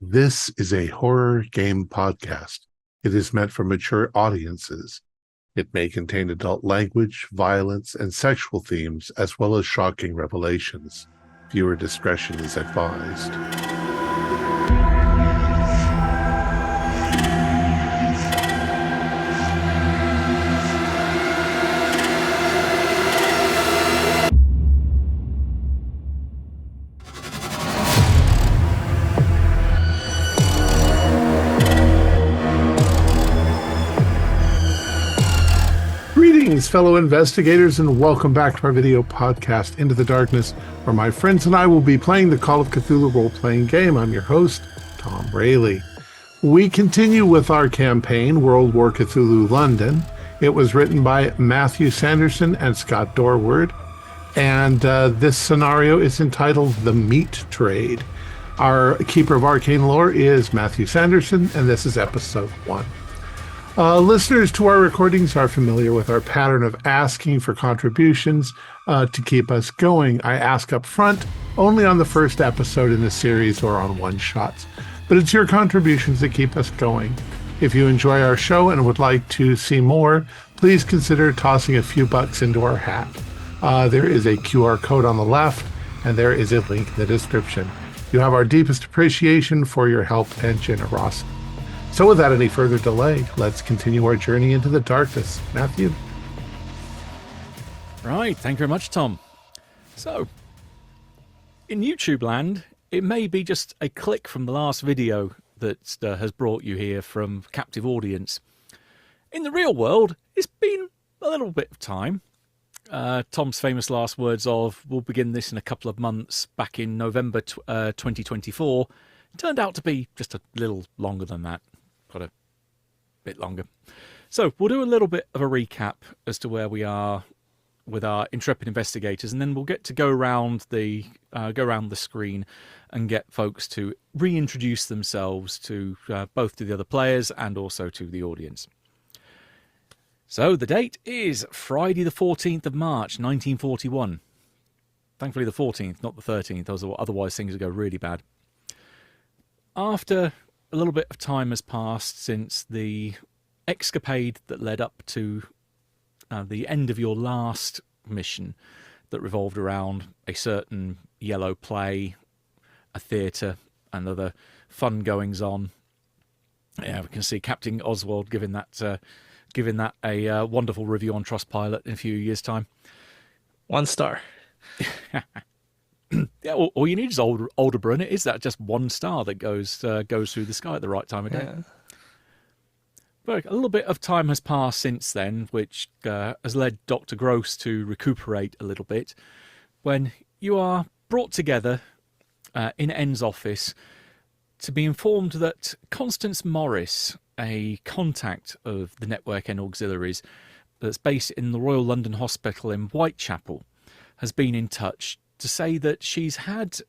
This is a horror game podcast. It is meant for mature audiences. It may contain adult language, violence, and sexual themes, as well as shocking revelations. Viewer discretion is advised. Greetings, fellow investigators, and welcome back to our video podcast, Into the Darkness, where my friends and I will be playing the Call of Cthulhu role-playing game. I'm your host, Thom Raley. We continue with our campaign, World War Cthulhu London. It was written by Matthew Sanderson and Scott Dorward, and this scenario is entitled The Meat Trade. Our Keeper of Arcane Lore is Matthew Sanderson, and this is episode 1. Listeners to our recordings are familiar with our pattern of asking for contributions to keep us going. I ask up front only on the first episode in the series or on one-shots, but it's your contributions that keep us going. If you enjoy our show and would like to see more, please consider tossing a few bucks into our hat. There is a QR code on the left, and there is a link in the description. You have our deepest appreciation for your help and generosity. So without any further delay, let's continue our journey into the darkness. Matthew? Right, thank you very much, Tom. So, in YouTube land, it may be just a click from the last video that has brought you here from captive audience. In the real world, it's been a little bit of time. Tom's famous last words of, we'll begin this in a couple of months, back in November 2024, turned out to be just a little longer than that. Got a bit longer. So we'll do a little bit of a recap as to where we are with our intrepid investigators, and then we'll get to go around the screen and get folks to reintroduce themselves to both to the other players and also to the audience. So the date is Friday the 14th of March 1941. Thankfully the 14th, not the 13th, otherwise things would go really bad. After a little bit of time has passed since the escapade that led up to the end of your last mission that revolved around a certain yellow play, a theatre, and other fun goings on. Yeah, we can see Captain Oswald giving that a wonderful review on Trustpilot in a few years' time. 1 star. Yeah, all you need is Aldeburgh, and it is that just 1 star that goes through the sky at the right time of day. Yeah. But a little bit of time has passed since then, which has led Dr. Gross to recuperate a little bit, when you are brought together in N's office to be informed that Constance Morris, a contact of the Network N Auxiliaries that's based in the Royal London Hospital in Whitechapel, has been in touch to say that she's had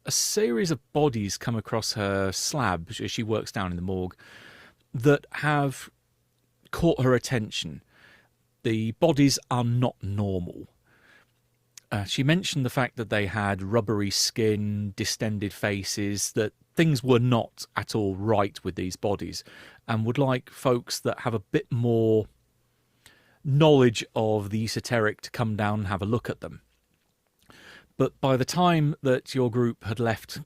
a series of bodies come across her slab as she works down in the morgue that have caught her attention. The bodies are not normal. She mentioned the fact that they had rubbery skin, distended faces, that things were not at all right with these bodies, and would like folks that have a bit more knowledge of the esoteric to come down and have a look at them. But by the time that your group had left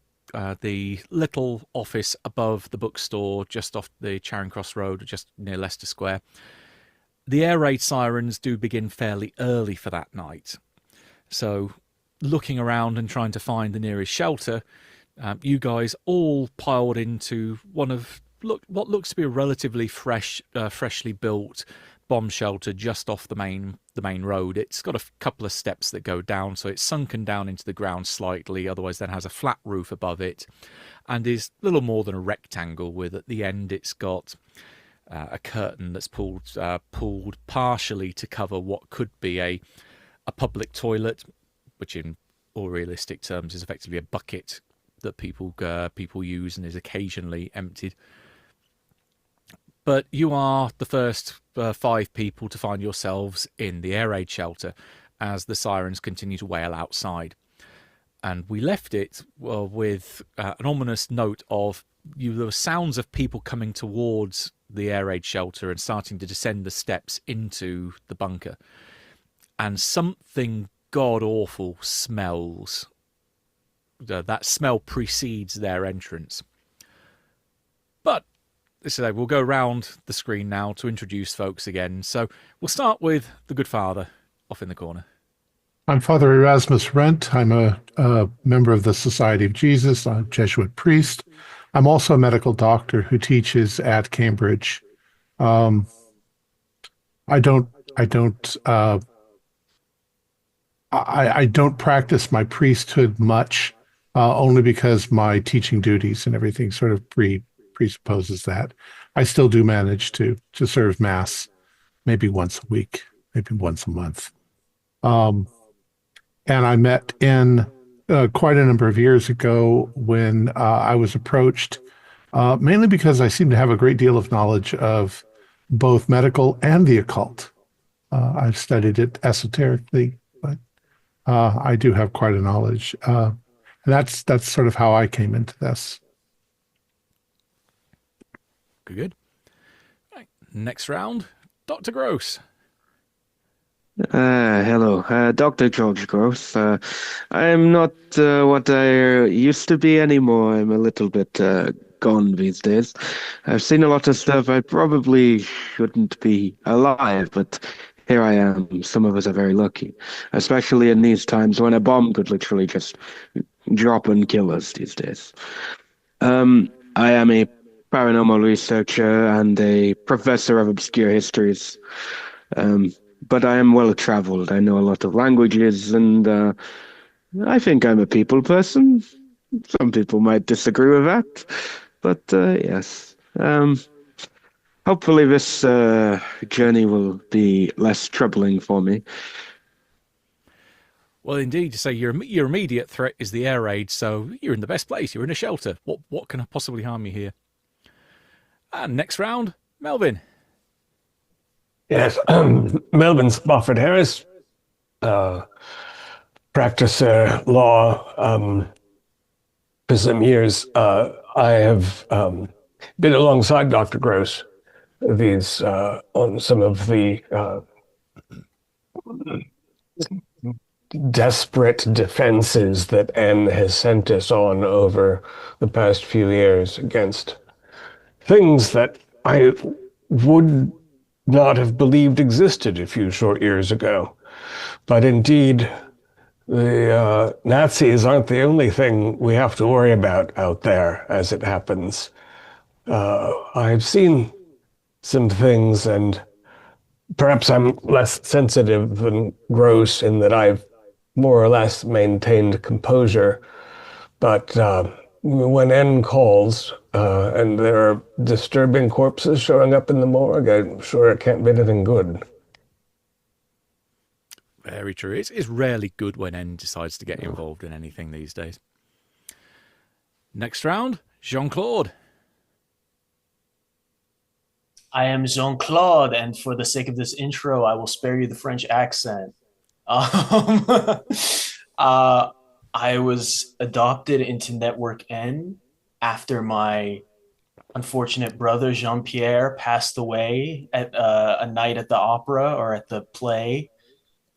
the little office above the bookstore just off the Charing Cross Road, just near Leicester Square, the air raid sirens do begin fairly early for that night. So looking around and trying to find the nearest shelter, you guys all piled into one of what looks to be a relatively freshly built bomb shelter just off the main road. It's got a couple of steps that go down, so it's sunken down into the ground slightly, otherwise then has a flat roof above it, and is little more than a rectangle with, at the end, it's got a curtain that's pulled partially to cover what could be a public toilet, which in all realistic terms is effectively a bucket that people use and is occasionally emptied. But you are the first 5 people to find yourselves in the air raid shelter as the sirens continue to wail outside. And we left it with an ominous note of there were sounds of people coming towards the air raid shelter and starting to descend the steps into the bunker. And something god-awful smells. That smell precedes their entrance. But we'll go around the screen now to introduce folks again. So we'll start with the good father off in the corner. I'm Father Erasmus Rent. I'm a member of the Society of Jesus. I'm a Jesuit priest. I'm also a medical doctor who teaches at Cambridge. I don't practice my priesthood much, only because my teaching duties and everything sort of presupposes that. I still do manage to serve Mass maybe once a week, maybe once a month. And I met in quite a number of years ago when I was approached, mainly because I seem to have a great deal of knowledge of both medical and the occult. I've studied it esoterically, but I do have quite a knowledge. And that's sort of how I came into this. Good. Right. Next round, Dr. Gross. Hello, Dr. George Gross. I'm not what I used to be anymore. I'm a little bit gone these days. I've seen a lot of stuff. I probably shouldn't be alive, but here I am. Some of us are very lucky, especially in these times when a bomb could literally just drop and kill us these days. I am a paranormal researcher and a professor of obscure histories. But I am well traveled. I know a lot of languages, and I think I'm a people person. Some people might disagree with that, but yes. Hopefully this journey will be less troubling for me. Well, indeed, so your immediate threat is the air raid, so you're in the best place. You're in a shelter. What can possibly harm you here? And next round, Melvin. Yes, Melvin Spofford Harris, practicer law for some years. I have been alongside Dr. Gross these on some of the desperate defenses that N has sent us on over the past few years against things that I would not have believed existed a few short years ago. But indeed, the Nazis aren't the only thing we have to worry about out there, as it happens. I've seen some things, and perhaps I'm less sensitive than Gross in that I've more or less maintained composure. But when N calls and there are disturbing corpses showing up in the morgue, I'm sure it can't be anything good. Very true. It's rarely good when N decides to get involved in anything these days. Next round, Jean-Claude. I am Jean-Claude, and for the sake of this intro, I will spare you the French accent. I was adopted into Network N after my unfortunate brother Jean-Pierre passed away at a night at the opera or at the play.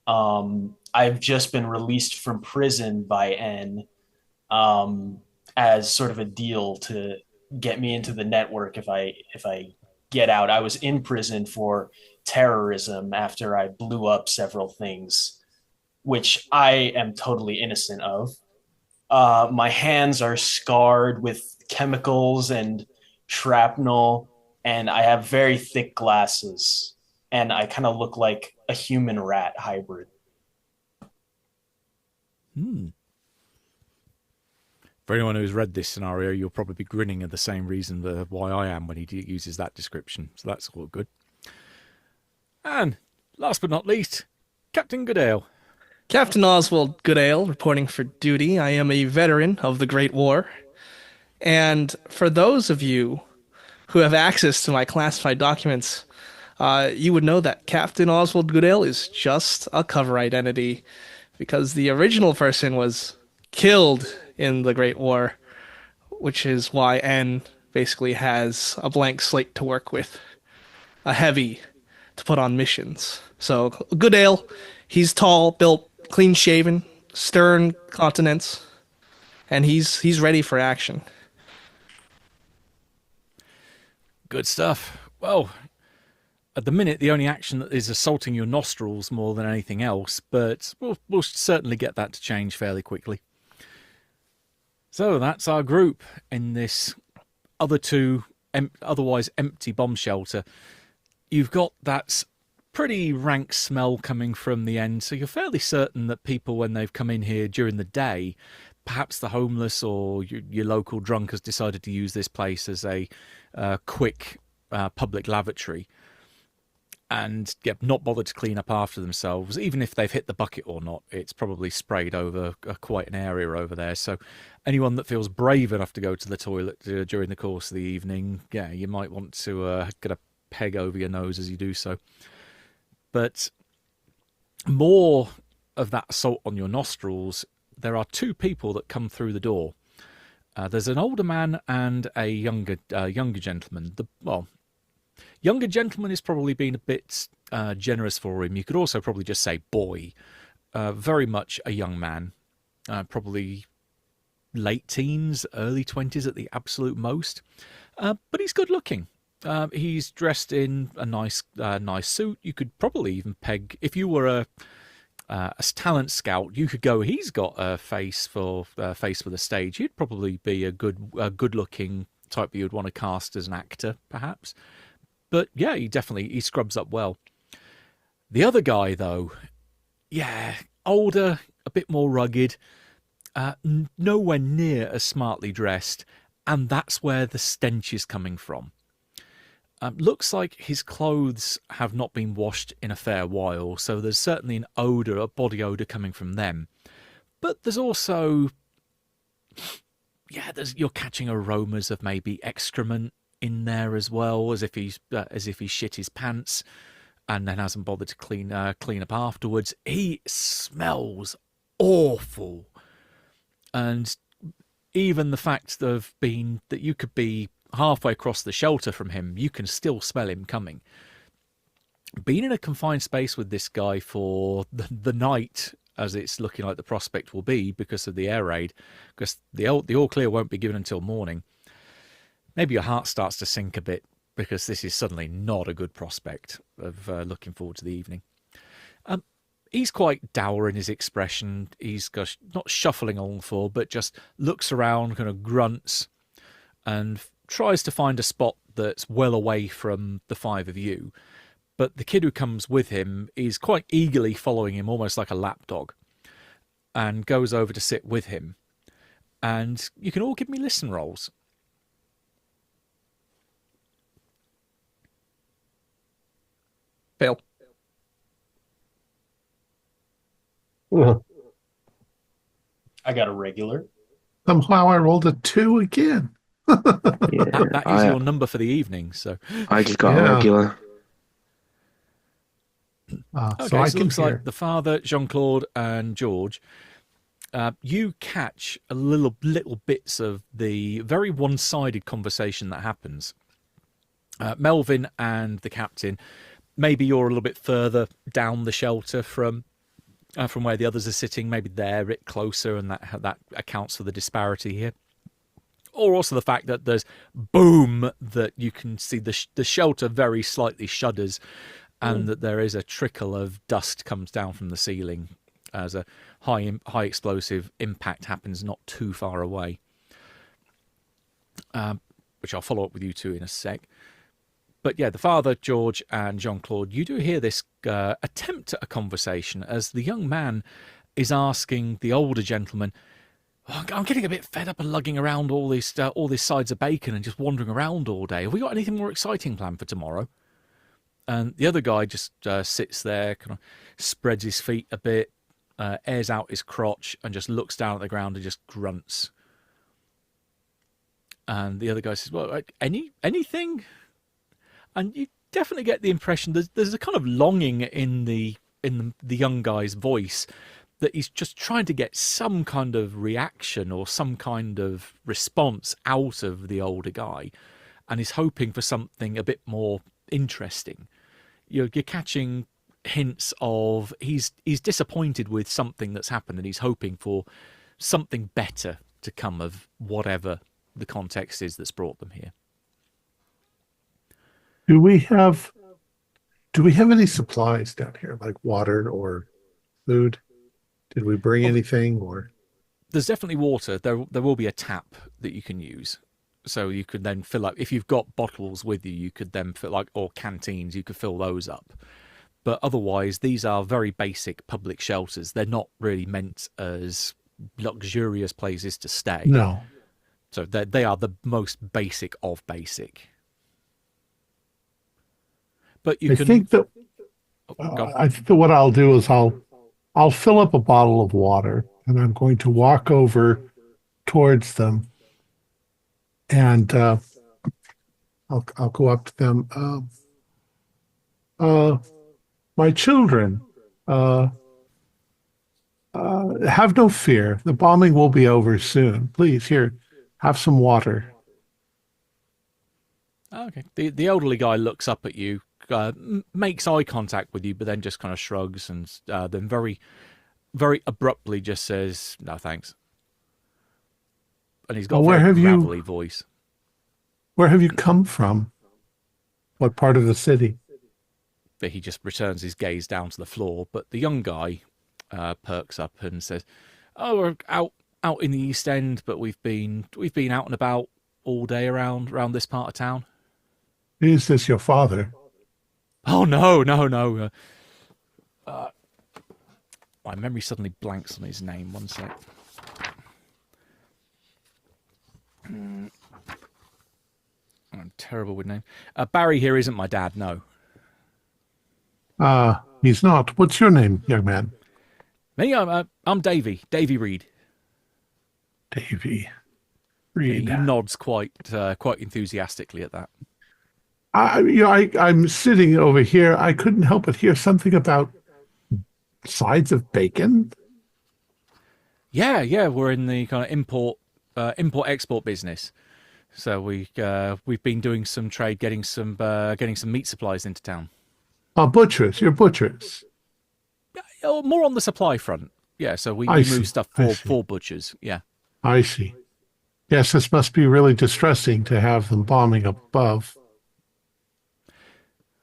I've just been released from prison by N as sort of a deal to get me into the network if I get out. I was in prison for terrorism after I blew up several things, which I am totally innocent of. My hands are scarred with chemicals and shrapnel, and I have very thick glasses, and I kind of look like a human rat hybrid. For anyone who's read this scenario, you'll probably be grinning at the same reason why I am when he uses that description. So that's all good. And last but not least, Captain Goodale. Captain Oswald Goodale, reporting for duty. I am a veteran of the Great War. And for those of you who have access to my classified documents, you would know that Captain Oswald Goodale is just a cover identity, because the original person was killed in the Great War, which is why N basically has a blank slate to work with, a heavy to put on missions. So good ale. He's tall, built, clean shaven, stern countenance, and he's ready for action. Good stuff. Well, at the minute, the only action that is assaulting your nostrils more than anything else, but we'll certainly get that to change fairly quickly. So that's our group in this otherwise empty bomb shelter. You've got that pretty rank smell coming from the end, so you're fairly certain that people, when they've come in here during the day, perhaps the homeless or your local drunk has decided to use this place as a quick public lavatory and not bothered to clean up after themselves. Even if they've hit the bucket or not, it's probably sprayed over quite an area over there. So anyone that feels brave enough to go to the toilet during the course of the evening, yeah, you might want to get a peg over your nose as you do so. But more of that assault on your nostrils, there are two people that come through the door. There's an older man and a younger gentleman. Younger gentleman is probably being a bit generous for him. You could also probably just say boy. Very much a young man. Probably late teens, early 20s at the absolute most. But he's good looking. He's dressed in a nice suit. You could probably even peg, if you were a talent scout, you could go, he's got a face for the stage. He'd probably be a good looking type that you'd want to cast as an actor, perhaps. But yeah, he scrubs up well. The other guy, though, yeah, older, a bit more rugged, nowhere near as smartly dressed, and that's where the stench is coming from. Looks like his clothes have not been washed in a fair while, so there's certainly an odour, a body odour coming from them. But there's also, you're catching aromas of maybe excrement in there as well, as if he shit his pants and then hasn't bothered to clean up afterwards. He smells awful, and even the fact that you could be halfway across the shelter from him, you can still smell him coming. Being in a confined space with this guy for the night, as it's looking like the prospect will be because of the air raid, because the all clear won't be given until morning, maybe your heart starts to sink a bit, because this is suddenly not a good prospect of looking forward to the evening. He's quite dour in his expression. He's not shuffling along the floor, but just looks around, kind of grunts, and tries to find a spot that's well away from the five of you. But the kid who comes with him is quite eagerly following him, almost like a lapdog, and goes over to sit with him. And you can all give me listen rolls. Fail. I got a regular. Somehow I rolled a 2 again. That is your number for the evening. So I just got a regular. Okay, so it looks like the father, Jean-Claude, and George, you catch a little bits of the very one-sided conversation that happens. Melvin and the captain, maybe you're a little bit further down the shelter from where the others are sitting. Maybe they're a bit closer, and that accounts for the disparity here. Or also the fact that there's boom, that you can see the shelter very slightly shudders, and that there is a trickle of dust comes down from the ceiling as a high explosive impact happens not too far away, which I'll follow up with you two in a sec. But yeah, the father, George, and Jean-Claude, you do hear this attempt at a conversation as the young man is asking the older gentleman, I'm getting a bit fed up of lugging around all these sides of bacon and just wandering around all day. Have we got anything more exciting planned for tomorrow? And the other guy just sits there, kind of spreads his feet a bit, airs out his crotch, and just looks down at the ground and just grunts. And the other guy says, well, anything? And you definitely get the impression there's a kind of longing in the young guy's voice that he's just trying to get some kind of reaction or some kind of response out of the older guy, and he's hoping for something a bit more interesting. You're catching hints of he's disappointed with something that's happened, and he's hoping for something better to come of whatever the context is that's brought them here. Do we have any supplies down here, like water or food? Did we bring anything? Or there's definitely water. There will be a tap that you can use, so you could then fill up. If you've got bottles with you, you could then fill or canteens. You could fill those up. But otherwise, these are very basic public shelters. They're not really meant as luxurious places to stay. No. So they are the most basic of basic. But I think that what I'll do is I'll fill up a bottle of water, and I'm going to walk over towards them, and I'll go up to them. My children, have no fear. The bombing will be over soon. Please, here, have some water. Okay. The elderly guy looks up at you, makes eye contact with you, but then just kind of shrugs, and then very, very abruptly just says, "No, thanks." And he's got a very gravelly voice. Where have you come from? What part of the city? But he just returns his gaze down to the floor. But the young guy perks up and says, "Oh, we're out in the East End, but we've been out and about all day around this part of town." Is this your father? Oh, no. My memory suddenly blanks on his name. One sec. I'm terrible with names. Barry here isn't my dad, no. He's not. What's your name, young man? Me, I'm Davy Reed. Davy Reed. He nods quite enthusiastically at that. I'm sitting over here. I couldn't help but hear something about sides of bacon. Yeah, we're in the kind of import-export business. So we've been doing some trade, getting some meat supplies into town. Butchers. You're butchers. Yeah, more on the supply front. Yeah, so we move stuff for butchers. Yeah. I see. Yes, this must be really distressing to have them bombing up above.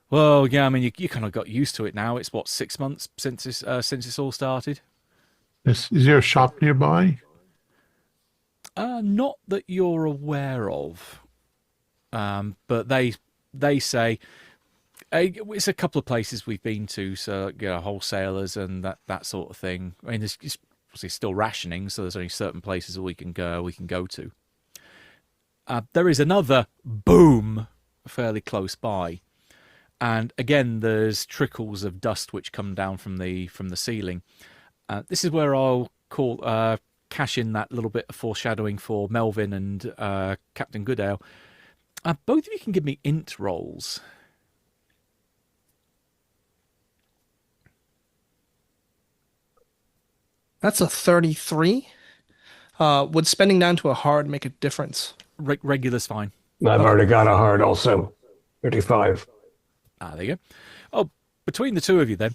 Well, yeah, I mean, you kind of got used to it now. It's, 6 months since this all started? Is there a shop nearby? Not that you're aware of. But they say it's a couple of places we've been to, so wholesalers and that sort of thing. I mean, there's obviously still rationing, so there's only certain places that we can go to. There is another boom fairly close by. And again, there's trickles of dust which come down from the ceiling. This is where I'll cash in that little bit of foreshadowing for Melvin and Captain Goodale. Both of you can give me int rolls. That's a 33. Would spending down to a hard make a difference? Regular's fine. I've already got a hard also. 35. There you go. Oh, between the two of you then,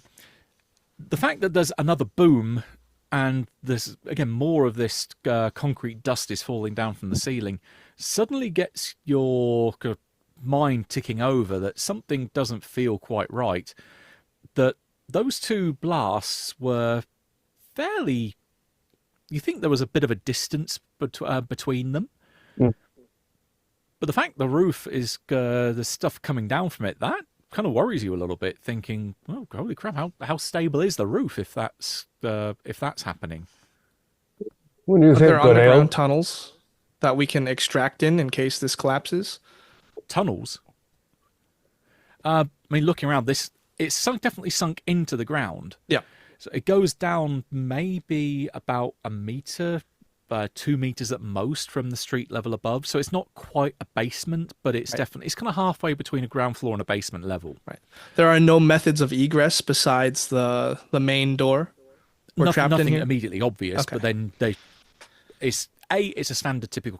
the fact that there's another boom and there's, again, more of this concrete dust is falling down from the ceiling suddenly gets your mind ticking over that something doesn't feel quite right. That those two blasts were fairly... You think there was a bit of a distance between them. Mm. But the fact the roof is there's stuff coming down from it, that kind of worries you a little bit, thinking, "Oh, holy crap! How stable is the roof if that's happening?" What do you Are think, there Goodale? underground tunnels that we can extract in case this collapses? Tunnels. I mean, looking around, it's definitely sunk into the ground. Yeah. So it goes down maybe about a meter. 2 meters at most from the street level above, so it's not quite a basement, but it's definitely, it's kind of halfway between a ground floor and a basement level. Right. There are no methods of egress besides the main door. We're trapped in nothing here? immediately obvious, Okay. but then it's a standard typical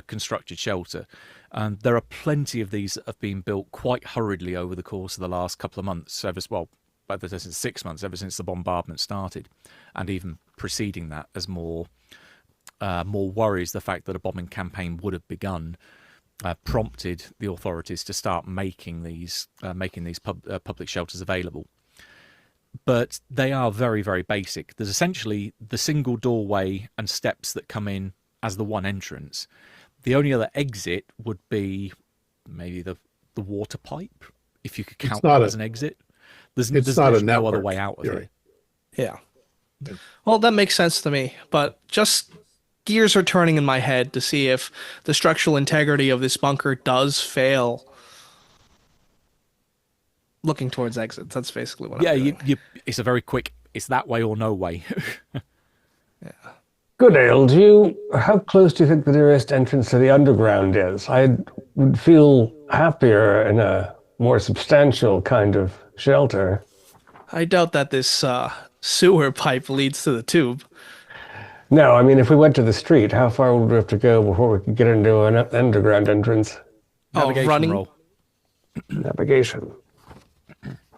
constructed shelter. And there are plenty of these that have been built quite hurriedly over the course of the last couple of months, ever since 6 months, ever since the bombardment started, and even preceding that, as more worries the fact that a bombing campaign would have begun prompted the authorities to start making these public shelters available. But they are very, very basic. There's essentially the single doorway and steps that come in as the one entrance. The only other exit would be maybe the water pipe, if you could count that as an exit. There's not a no other network. way out of You're here. Yeah. Well, that makes sense to me, but just gears are turning in my head to see if the structural integrity of this bunker does fail. Looking towards exits. That's basically what I'm doing. It's a very quick, it's that way or no way. Good Ale, how close do you think the nearest entrance to the underground is? I would feel happier in a more substantial kind of shelter. I doubt that this sewer pipe leads to the tube. No, I mean, if we went to the street, how far would we have to go before we could get into an underground entrance? Navigation running? roll. Navigation.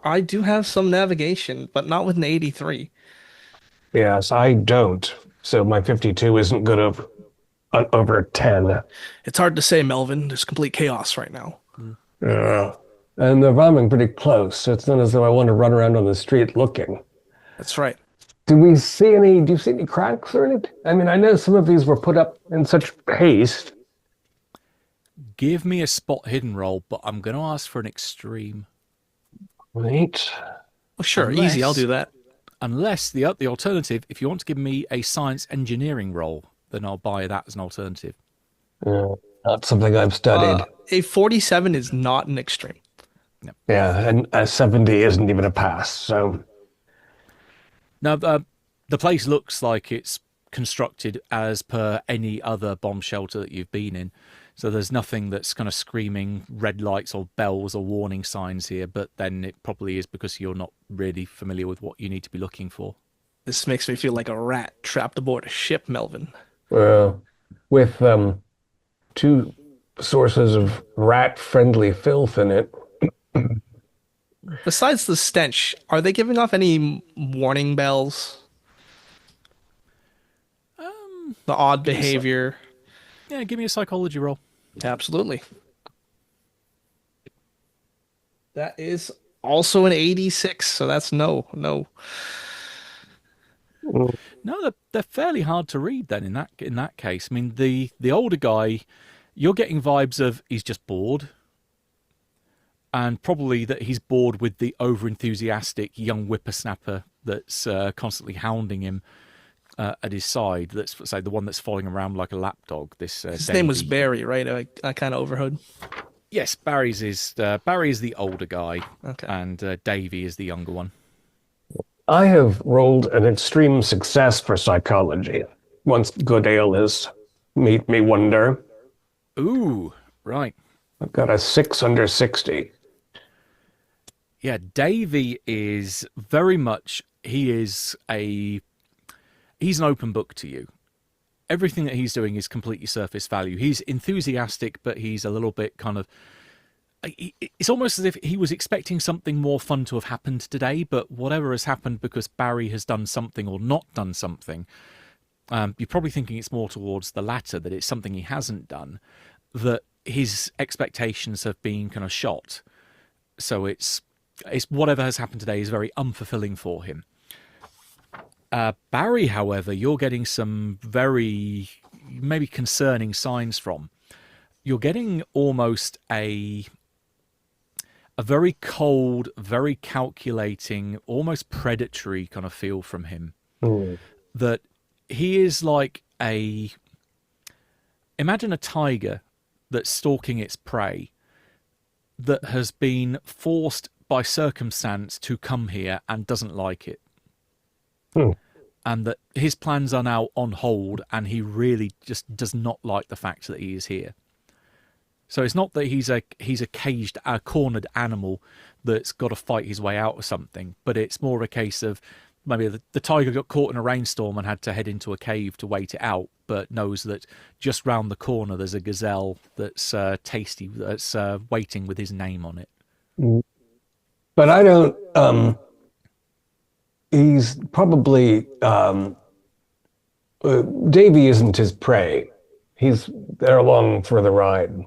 I do have some navigation, but not with an 83. Yes, I don't. So my 52 isn't good over a 10. It's hard to say, Melvin. There's complete chaos right now. And they're bombing pretty close, so it's not as though I want to run around on the street looking. That's right. Do you see any cracks or anything? I mean, I know some of these were put up in such haste. Give me a spot hidden roll, but I'm going to ask for an extreme. Right. Well, sure, easy. I'll do that. Unless the alternative, if you want to give me a science engineering roll, then I'll buy that as an alternative. Not something I've studied. A 47 is not an extreme. No. Yeah, and a 70 isn't even a pass, so... Now, the place looks like it's constructed as per any other bomb shelter that you've been in. So there's nothing that's kind of screaming red lights or bells or warning signs here, but then it probably is because you're not really familiar with what you need to be looking for. This makes me feel like a rat trapped aboard a ship, Melvin. Well, with 2 sources of rat-friendly filth in it. Besides the stench, are they giving off any warning bells? The odd behavior. Yeah, give me a psychology roll. Absolutely. That is also an 86, so that's no. No, they're fairly hard to read then in that case. I mean, the older guy, you're getting vibes of he's just bored. And probably that he's bored with the over-enthusiastic young whippersnapper that's constantly hounding him at his side. That's, say, the one that's following around like a lapdog. His name was Barry, right? I kind of overheard. Yes, Barry is the older guy, Okay. and Davey is the younger one. I have rolled an extreme success for psychology. Once Good Ale has made me wonder. Ooh, right. I've got a 6 under 60. Yeah, Davey is very much, he's an open book to you. Everything that he's doing is completely surface value. He's enthusiastic, but he's a little bit kind of, it's almost as if he was expecting something more fun to have happened today, but whatever has happened because Barry has done something or not done something, you're probably thinking it's more towards the latter, that it's something he hasn't done, that his expectations have been kind of shot. So it's whatever has happened today is very unfulfilling for him. Barry, however, you're getting some very maybe concerning signs from. You're getting almost a very cold, very calculating, almost predatory kind of feel from him. That he is like imagine a tiger that's stalking its prey that has been forced by circumstance to come here and doesn't like it. And that his plans are now on hold and he really just does not like the fact that he is here. So it's not that he's a caged, cornered animal that's got to fight his way out of something, but it's more a case of maybe the tiger got caught in a rainstorm and had to head into a cave to wait it out, but knows that just round the corner there's a gazelle that's tasty, that's waiting with his name on it. But I don't. He's probably Davy isn't his prey. He's there along for the ride.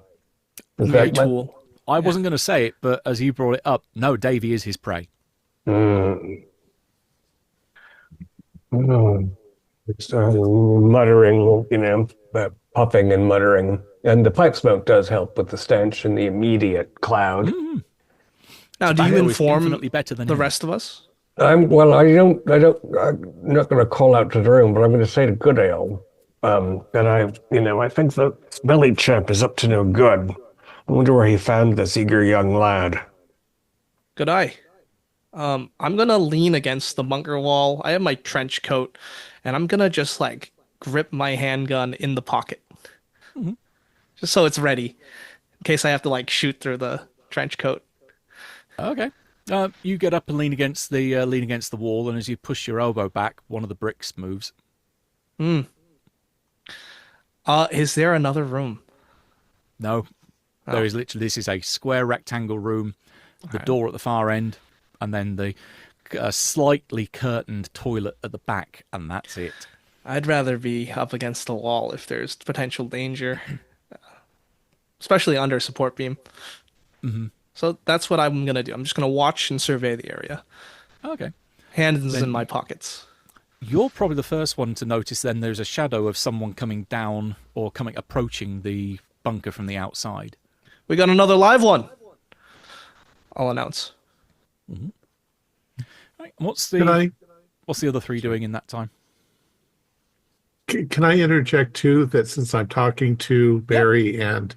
Is that tool. I wasn't going to say it, but as you brought it up, no, Davy is his prey. It's muttering, puffing and muttering, and the pipe smoke does help with the stench and the immediate cloud. Now, do you inform infinitely better than the him. rest of us? I'm not going to call out to the room, but I'm going to say to Goodale that I think the smelly chap is up to no good. I wonder where he found this eager young lad. Good eye. I'm gonna lean against the bunker wall. I have my trench coat, and I'm gonna just like grip my handgun in the pocket, just so it's ready in case I have to like shoot through the trench coat. Okay. You get up and lean against the wall, and as you push your elbow back, one of the bricks moves. Is there another room? No. There is literally, this is a square rectangle room, the door at the far end, and then the slightly curtained toilet at the back, and that's it. I'd rather be up against the wall if there's potential danger, especially under support beam. So that's what I'm going to do. I'm just going to watch and survey the area. Okay. Hands in my pockets. You're probably the first one to notice then there's a shadow of someone coming down or approaching the bunker from the outside. We got another live one, I'll announce. Right. What's the other three doing in that time? Can I interject too that since I'm talking to Barry and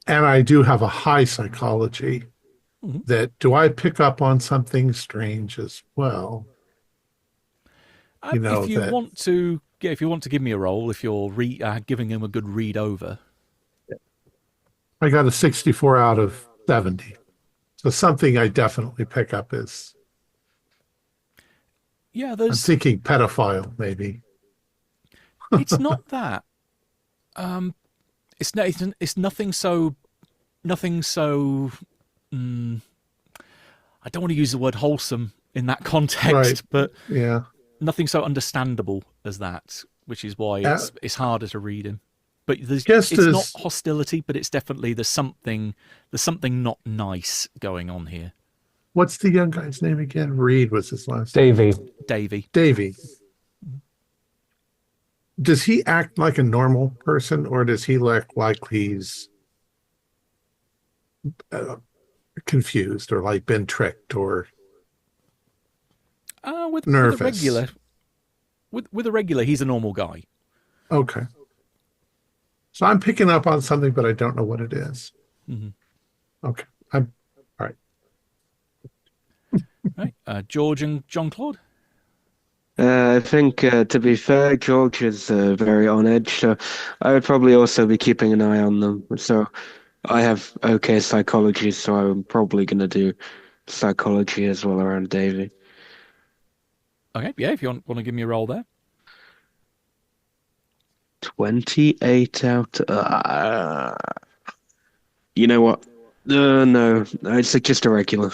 I do have a high psychology, that do I pick up on something strange as well? If you want to give me a roll, if you're giving him a good read over. I got a 64 out of 70. So something I definitely pick up is... Yeah, I'm thinking pedophile, maybe. It's not that. It's nothing so... I don't want to use the word wholesome in that context, but yeah, nothing so understandable as that, which is why it's harder to read him. But it's not hostility, but it's definitely there's something not nice going on here. What's the young guy's name again? Reed was his last name. Davy. Does he act like a normal person, or does he look like he's confused or like been tricked or nervous? With a regular, he's a normal guy. Okay. So I'm picking up on something, but I don't know what it is. Okay. All right. Right. George and Jean-Claude? I think, to be fair, George is very on edge, so I would probably also be keeping an eye on them. So I have okay psychology, so I'm probably going to do psychology as well around Davy. Okay, yeah, if you want to give me a roll there. 28 out. You know what? No, it's just a regular.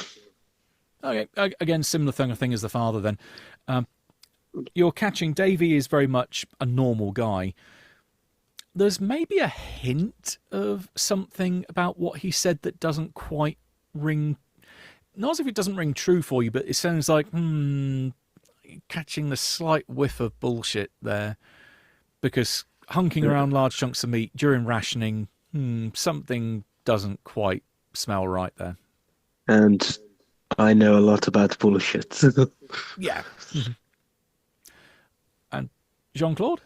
Okay, again, similar thing as the father then. You're catching Davy is very much a normal guy. There's maybe a hint of something about what he said that doesn't quite ring... Not as if it doesn't ring true for you, but it sounds like, catching the slight whiff of bullshit there. Because hunking around large chunks of meat during rationing, something doesn't quite smell right there. And I know a lot about bullshit. Yeah. And Jean-Claude?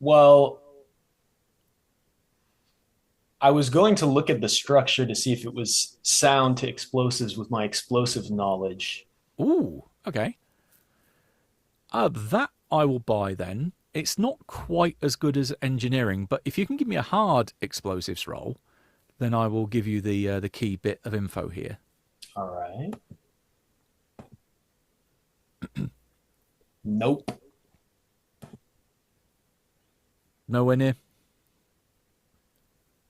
Well, I was going to look at the structure to see if it was sound to explosives with my explosive knowledge. Ooh, okay. That I will buy then. It's not quite as good as engineering, but if you can give me a hard explosives roll, then I will give you the key bit of info here. All right. Nope. Nowhere near.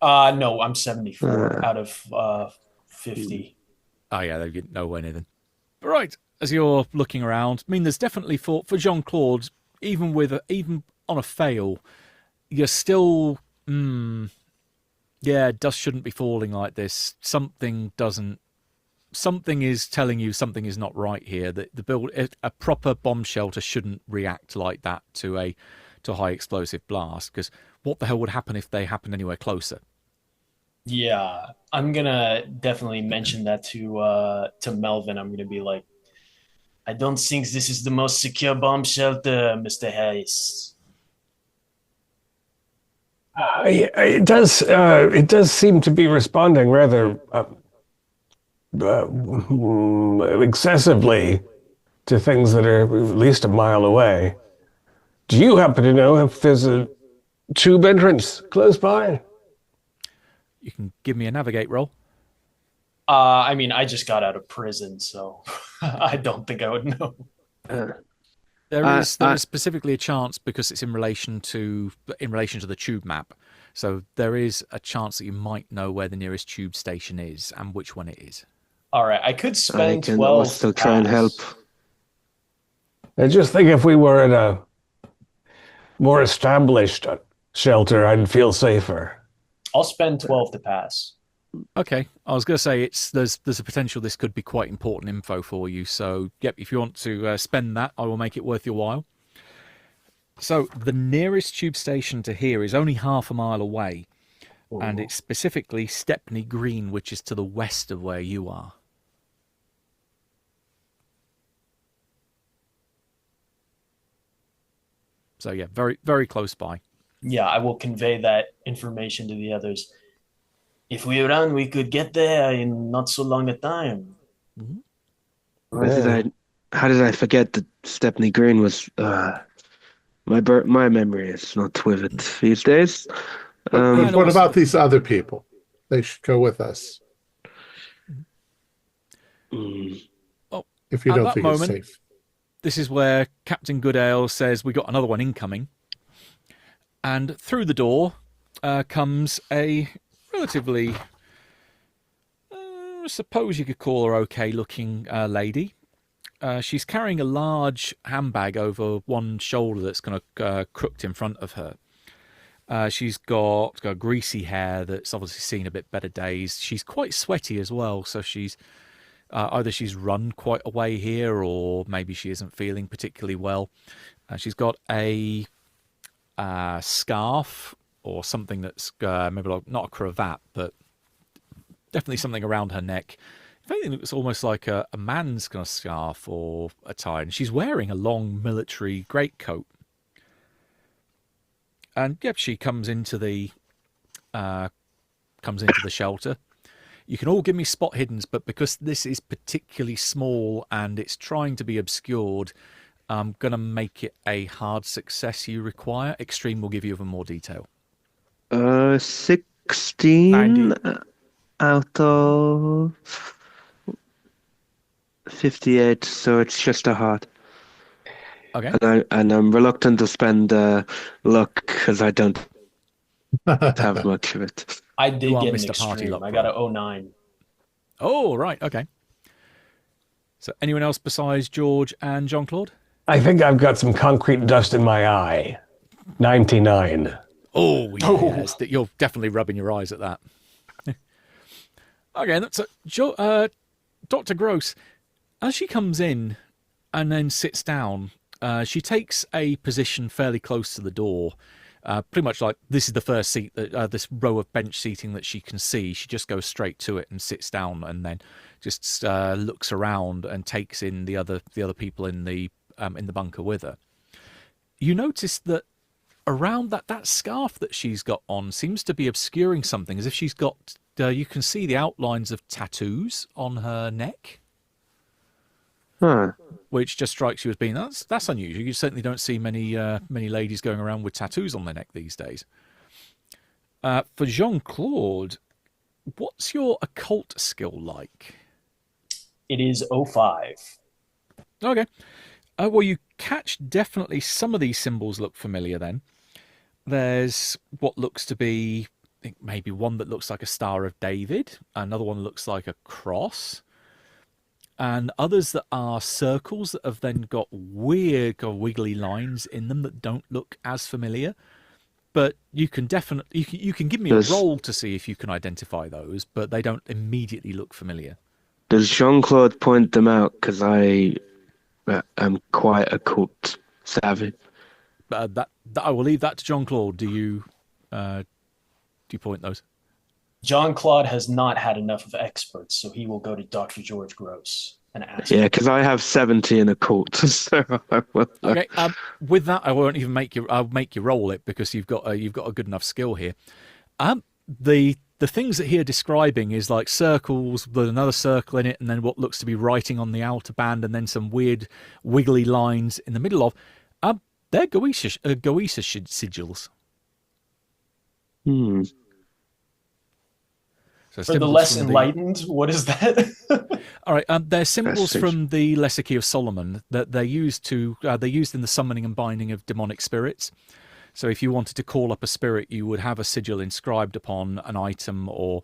No, I'm 74 out of 50. Oh yeah, they get nowhere near then. Right, as you're looking around, I mean, there's definitely for Jean-Claude, even on a fail, you're still, dust shouldn't be falling like this. Something is telling you something is not right here. That a proper bomb shelter shouldn't react like that to a high explosive blast. Because what the hell would happen if they happened anywhere closer? Yeah, I'm gonna definitely mention that to Melvin. I'm gonna be like, I don't think this is the most secure bomb shelter, Mr. Harris. It does seem to be responding rather excessively to things that are at least a mile away. Do you happen to know if there's a tube entrance close by? You can give me a navigate roll. I mean, I just got out of prison, so I don't think I would know. There is specifically a chance because it's in relation to the tube map. So there is a chance that you might know where the nearest tube station is and which one it is. All right, I could spend I can 12 also to try and pass. help. I just think if we were in a more established shelter, I'd feel safer. I'll spend 12 to pass. Okay, I was going to say there's a potential this could be quite important info for you. So, yep, if you want to spend that, I will make it worth your while. So, the nearest tube station to here is only half a mile away, and it's specifically Stepney Green, which is to the west of where you are. So, yeah, very, very close by. Yeah, I will convey that information to the others. If we run, we could get there in not so long a time. How did I forget that Stepney Green was my memory is not vivid these days. But what about these other people? They should go with us. Oh, if you at don't that think moment, it's safe. This is where Captain Goodale says, we got another one incoming. And through the door comes a relatively, I suppose you could call her okay-looking lady. She's carrying a large handbag over one shoulder that's kind of crooked in front of her. She's got greasy hair that's obviously seen a bit better days. She's quite sweaty as well, so she's either she's run quite a way here or maybe she isn't feeling particularly well. She's got a scarf or something that's maybe like, not a cravat, but definitely something around her neck. If anything, it looks almost like a man's kind of scarf or a tie. And she's wearing a long military greatcoat. And yep, she comes into the shelter. You can all give me spot hiddens, but because this is particularly small and it's trying to be obscured, I'm going to make it a hard success you require. Extreme will give you even more detail. 16 90. out of 58, so it's just a hard. Okay. And I'm reluctant to spend luck because I don't have much of it. I did You are get an Mr. Party extreme. Luck I got roll. an 09. Oh, right. Okay. So anyone else besides George and Jean-Claude? I think I've got some concrete dust in my eye. 99. Oh, yes. You're definitely rubbing your eyes at that. Okay, that's Dr. Gross. As she comes in and then sits down, she takes a position fairly close to the door. Pretty much like this is the first seat, this row of bench seating that she can see. She just goes straight to it and sits down, and then just looks around and takes in the other people in the bunker with her. You notice that around that scarf that she's got on seems to be obscuring something, as if she's got. You can see the outlines of tattoos on her neck. Huh. Which just strikes you as being that's unusual. You certainly don't see many ladies going around with tattoos on their neck these days. For Jean-Claude, what's your occult skill like? It is 05. Okay. Well, you catch definitely some of these symbols look familiar then. There's what looks to be, I think maybe one that looks like a Star of David, another one looks like a cross, and others that are circles that have then got weird or wiggly lines in them that don't look as familiar. But you can definitely you can give me a roll to see if you can identify those, but they don't immediately look familiar. Does Jean-Claude point them out? Because I am quite occult savvy. That I will leave that to Jean-Claude. Do you point those? Jean-Claude has not had enough of experts, so he will go to Dr. George Gross and ask. Yeah, because I have 70 in occult. So I will, Okay. With that, I won't even make you. I'll make you roll it because you've got a good enough skill here. The things that he are describing is like circles with another circle in it, and then what looks to be writing on the outer band, and then some weird wiggly lines in the middle of. They're Goetia sigils. So for the less enlightened, what is that? All right, they're symbols from the Lesser Key of Solomon that they're used in the summoning and binding of demonic spirits. So if you wanted to call up a spirit, you would have a sigil inscribed upon an item or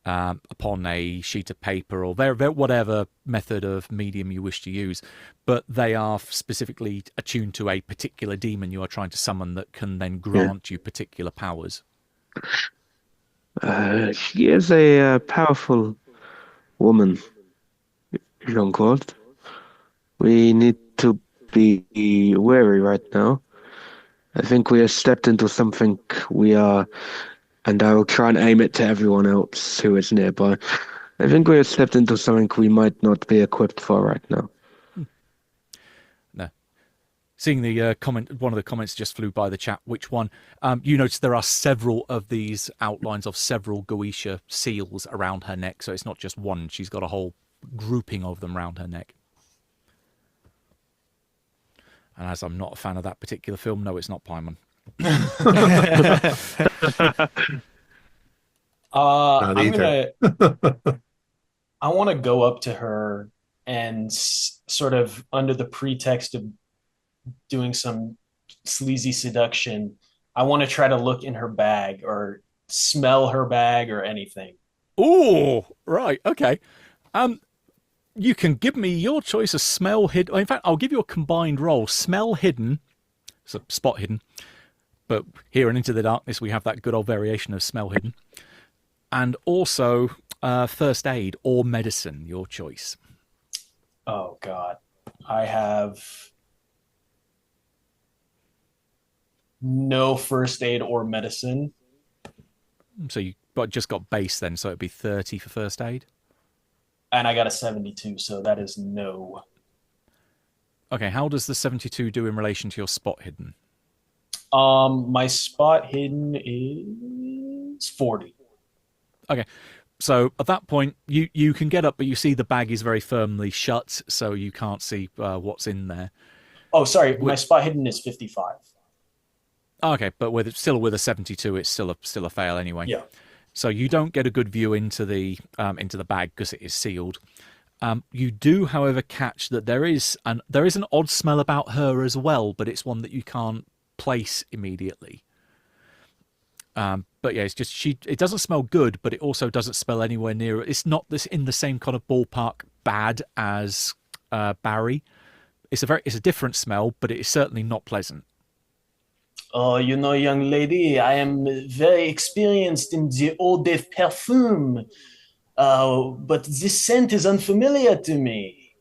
upon a sheet of paper or whatever method of medium you wish to use. But they are specifically attuned to a particular demon you are trying to summon that can then grant you particular powers. She is a powerful woman, Jean-Claude. We need to be wary right now. I think we have stepped into something and I will try and aim it to everyone else who is nearby. I think we have stepped into something we might not be equipped for right now. No. Seeing the comment, one of the comments just flew by the chat. Which one? You notice there are several of these outlines of several Goetia seals around her neck, so it's not just one. She's got a whole grouping of them around her neck. And as I'm not a fan of that particular film, no, it's not Paimon. I want to go up to her and sort of under the pretext of doing some sleazy seduction, I want to try to look in her bag or smell her bag or anything. Oh, right, okay. You can give me your choice of smell hidden. In fact, I'll give you a combined roll. Smell hidden, so spot hidden. But here and Into the Darkness, we have that good old variation of smell hidden. And also first aid or medicine, your choice. Oh, God. I have no first aid or medicine. So you just got base then, so it'd be 30 for first aid? And I got a 72, so that is no. Okay, how does the 72 do in relation to your spot hidden? My spot hidden is 40. Okay, so at that point, you can get up, but you see the bag is very firmly shut, so you can't see what's in there. Oh, sorry, my spot hidden is 55. Okay, but still with a 72, it's still a fail anyway. Yeah. So you don't get a good view into the bag because it is sealed. You do, however, catch that there is an odd smell about her as well, but it's one that you can't place immediately. But yeah, it's just it doesn't smell good, but it also doesn't smell anywhere near. It's not in the same kind of ballpark bad as Barry. It's a different smell, but it is certainly not pleasant. Oh, young lady, I am very experienced in the eau de parfum, but this scent is unfamiliar to me.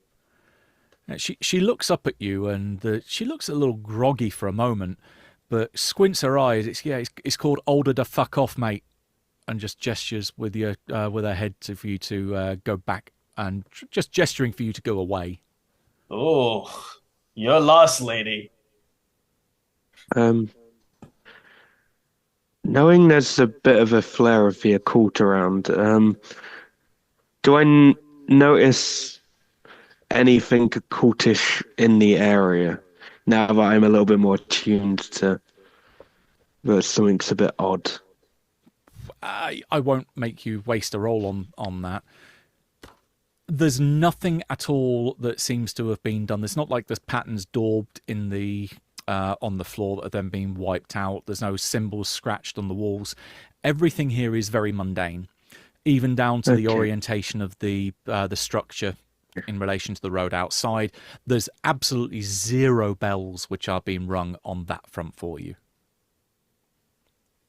She looks up at you, and she looks a little groggy for a moment, but squints her eyes. It's called older to fuck off, mate, and just gestures with her head for you to go back, and just gesturing for you to go away. Oh, you're lost, lady. Knowing there's a bit of a flare of the occult around, do I notice anything occultish in the area now that I'm a little bit more tuned to that something's a bit odd? I won't make you waste a roll on that. There's nothing at all that seems to have been done. It's not like there's patterns daubed in the on the floor that are then being wiped out. There's no symbols scratched on the walls. Everything here is very mundane, even down to the orientation of the structure in relation to the road outside. There's absolutely zero bells which are being rung on that front for you.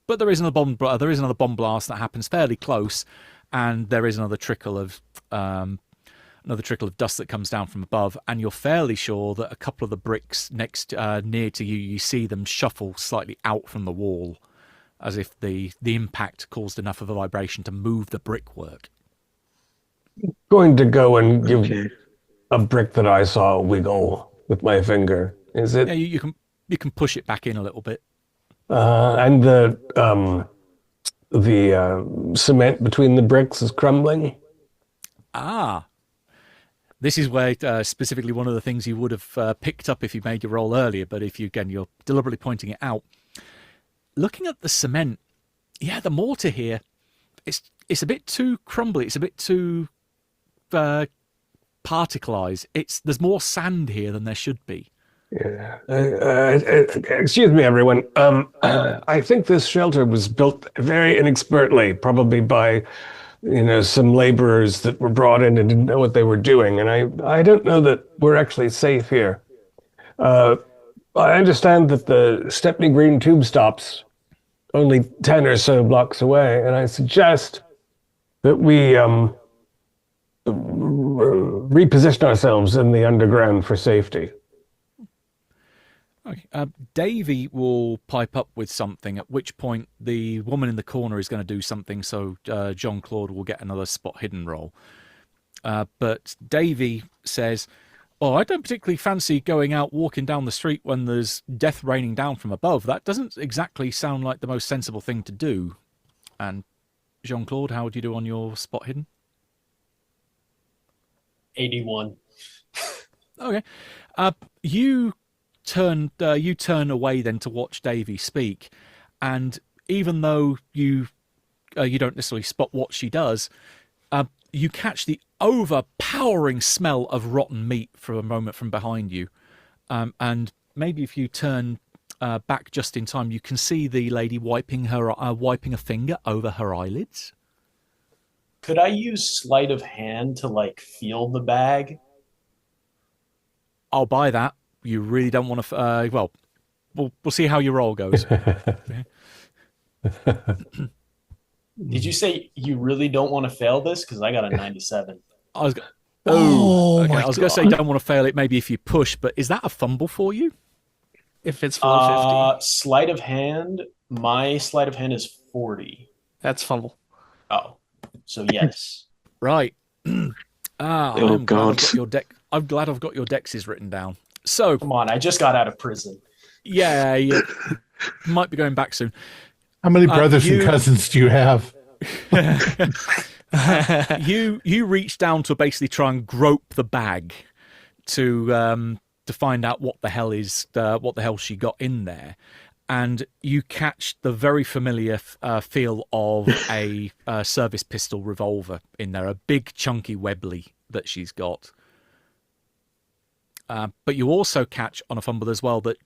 But there is another bomb blast that happens fairly close, and there is another trickle of dust that comes down from above, and you're fairly sure that a couple of the bricks next near to you, you see them shuffle slightly out from the wall, as if the impact caused enough of a vibration to move the brickwork. Going to go and give a brick that I saw a wiggle with my finger. Is it? Yeah, you can push it back in a little bit. And the cement between the bricks is crumbling. Ah. This is where specifically one of the things you would have picked up if you made your roll earlier, but if you're deliberately pointing it out. Looking at the cement, yeah, the mortar here, it's a bit too crumbly. It's a bit too particleized. There's more sand here than there should be. Yeah. Excuse me, everyone. I think this shelter was built very inexpertly, probably by some laborers that were brought in and didn't know what they were doing. And I don't know that we're actually safe here. I understand that the Stepney Green tube stops only 10 or so blocks away, and I suggest that we reposition ourselves in the underground for safety. Okay. Davy will pipe up with something, at which point the woman in the corner is going to do something, so Jean-Claude will get another spot hidden roll. But Davy says, I don't particularly fancy going out walking down the street when there's death raining down from above. That doesn't exactly sound like the most sensible thing to do. And Jean-Claude, how would you do on your spot hidden? 81. Okay. You turn away then to watch Davy speak, and even though you don't necessarily spot what she does, you catch the overpowering smell of rotten meat for a moment from behind you, and maybe if you turn back just in time, you can see the lady wiping a finger over her eyelids. Could I use sleight of hand to feel the bag? I'll buy that. You really don't want to. We'll see how your roll goes. Did you say you really don't want to fail this? Because I got a 97. I was. My I was going to say don't want to fail it. Maybe if you push, but is that a fumble for you? If it's 450, sleight of hand. My sleight of hand is 40. that's fumble. Oh, so yes. Right. Oh God. I'm glad I've got your dexes written down. So Come on, I just got out of prison. yeah, you might be going back soon. How many brothers and cousins do you have? You reach down to basically try and grope the bag to find out what the hell she got in there, and you catch the very familiar feel of a service pistol revolver in there, a big chunky Webley that she's got. But you also catch on a fumble as well that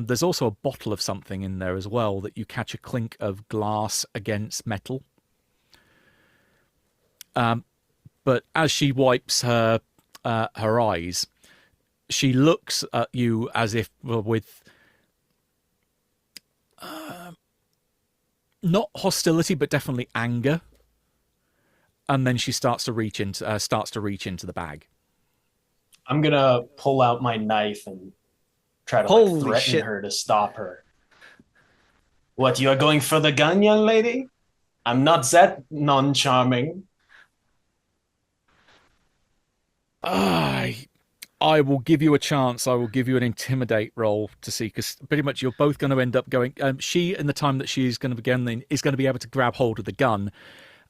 there's also a bottle of something in there as well, that you catch a clink of glass against metal. But as she wipes her eyes, she looks at you as if with not hostility, but definitely anger. And then she starts to reach into the bag. I'm gonna pull out my knife and try to threaten her to stop her. What, you are going for the gun, young lady? I'm not that non-charming. I will give you a chance. I will give you an intimidate roll to see, because pretty much you're both going to end up going. She, in the time that she's going to begin, is going to be able to grab hold of the gun,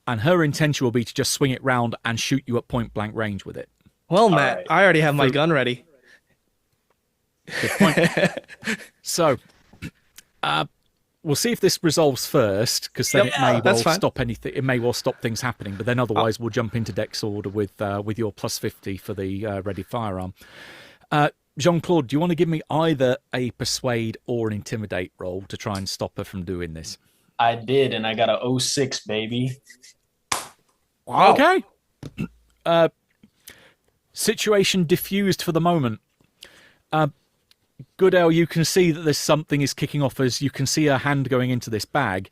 and her intention will be to just swing it round and shoot you at point blank range with it. Well, Matt, right. I already have my gun ready. Good point. So, we'll see if this resolves first, because then it may well stop anything. It may well stop things happening. But then otherwise, we'll jump into Dex order with your plus 50 for the ready firearm. Jean-Claude, do you want to give me either a persuade or an intimidate roll to try and stop her from doing this? I did, and I got a 06, baby. Wow. Okay. Situation diffused for the moment. Goodale, you can see that there's something is kicking off as you can see her hand going into this bag,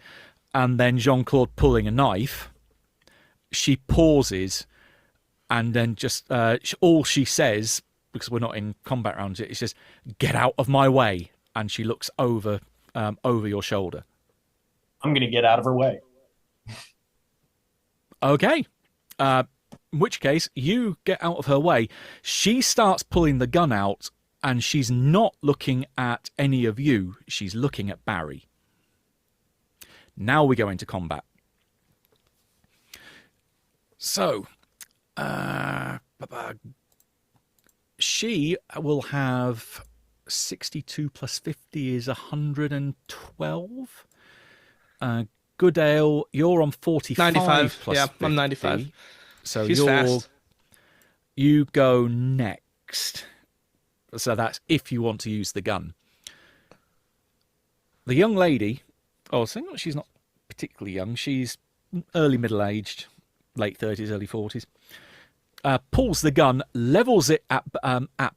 and then Jean-Claude pulling a knife. She pauses, and then just all she says, because we're not in combat rounds yet, is just, "Get out of my way," and she looks over your shoulder. I'm going to get out of her way. Okay. In which case, you get out of her way. She starts pulling the gun out, and she's not looking at any of you. She's looking at Barry. Now we go into combat. So, she will have 62 plus 50 is 112. Goodale, you're on 45 95. plus Yeah, 50. I'm 95. So She's fast. You go next. So that's if you want to use the gun. The young lady, she's not particularly young. She's early middle-aged, late 30s, early 40s. Pulls the gun, levels it at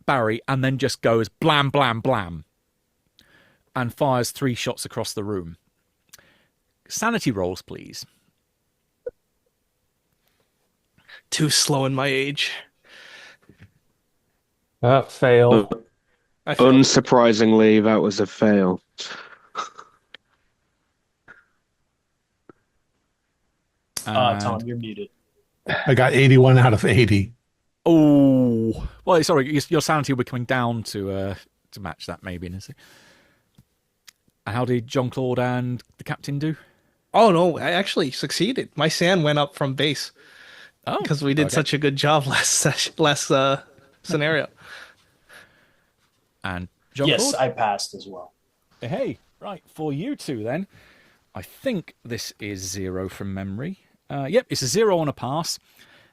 Barry, and then just goes blam, blam, blam, and fires 3 shots across the room. Sanity rolls, please. Too slow in my age. Fail. Unsurprisingly, that was a fail. Tom, you're muted. I got 81 out of 80. Oh, well, sorry, your sanity will be coming down to match that, maybe. And how did Jean-Claude and the captain do? Oh, no, I actually succeeded. My SAN went up from base. Oh, because we did such a good job last scenario. And Jean-Claude? Yes, I passed as well. Hey, right, for you two then, I think this is 0 from memory. Yep, it's a 0 on a pass.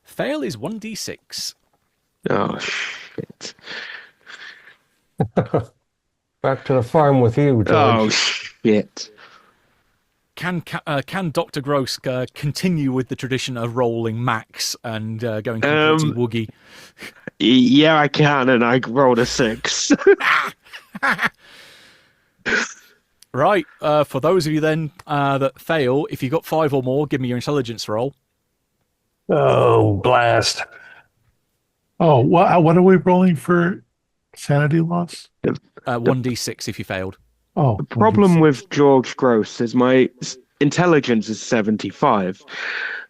Fail is 1d6. Oh, shit. Back to the farm with you, George. Oh, shit. Can Dr. Gross continue with the tradition of rolling max and going completely woogie? Yeah, I can, and I rolled a 6. Right, for those of you then that fail, if you got 5 or more, give me your intelligence roll. Oh, blast. Oh, what are we rolling for sanity loss? 1d6 if you failed. Oh, The problem with George Gross is my intelligence is 75.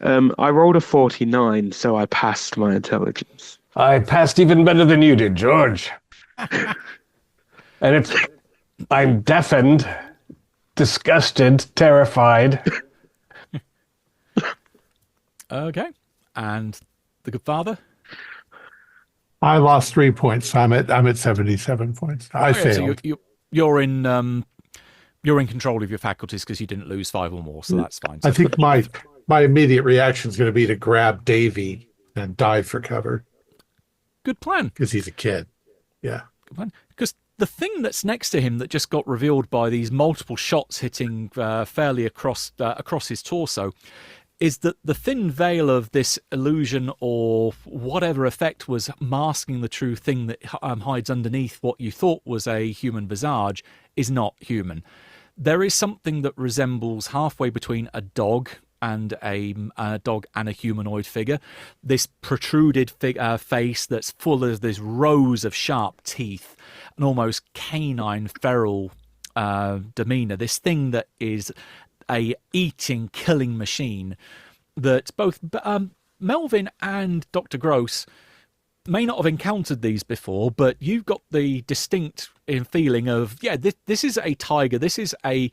I rolled a 49, so I passed my intelligence. I passed even better than you did, George. And I'm deafened, disgusted, terrified. Okay, and the good father? I lost 3 points. I'm at 77 points. I failed. So you're in control of your faculties because you didn't lose 5 or more, so that's fine. So I think my immediate reaction is going to be to grab Davy and dive for cover good plan. because he's a kid. Yeah. Good plan. Because the thing that's next to him that just got revealed by these multiple shots hitting fairly across his torso is that the thin veil of this illusion or whatever effect was masking the true thing that hides underneath what you thought was a human visage is not human. There is something that resembles halfway between a dog and a humanoid figure. This protruded face that's full of this rows of sharp teeth, an almost canine, feral demeanor. This thing that is a eating, killing machine that both Melvin and Dr. Gross may not have encountered these before, but you've got the distinct feeling of, yeah, this is a tiger, this is a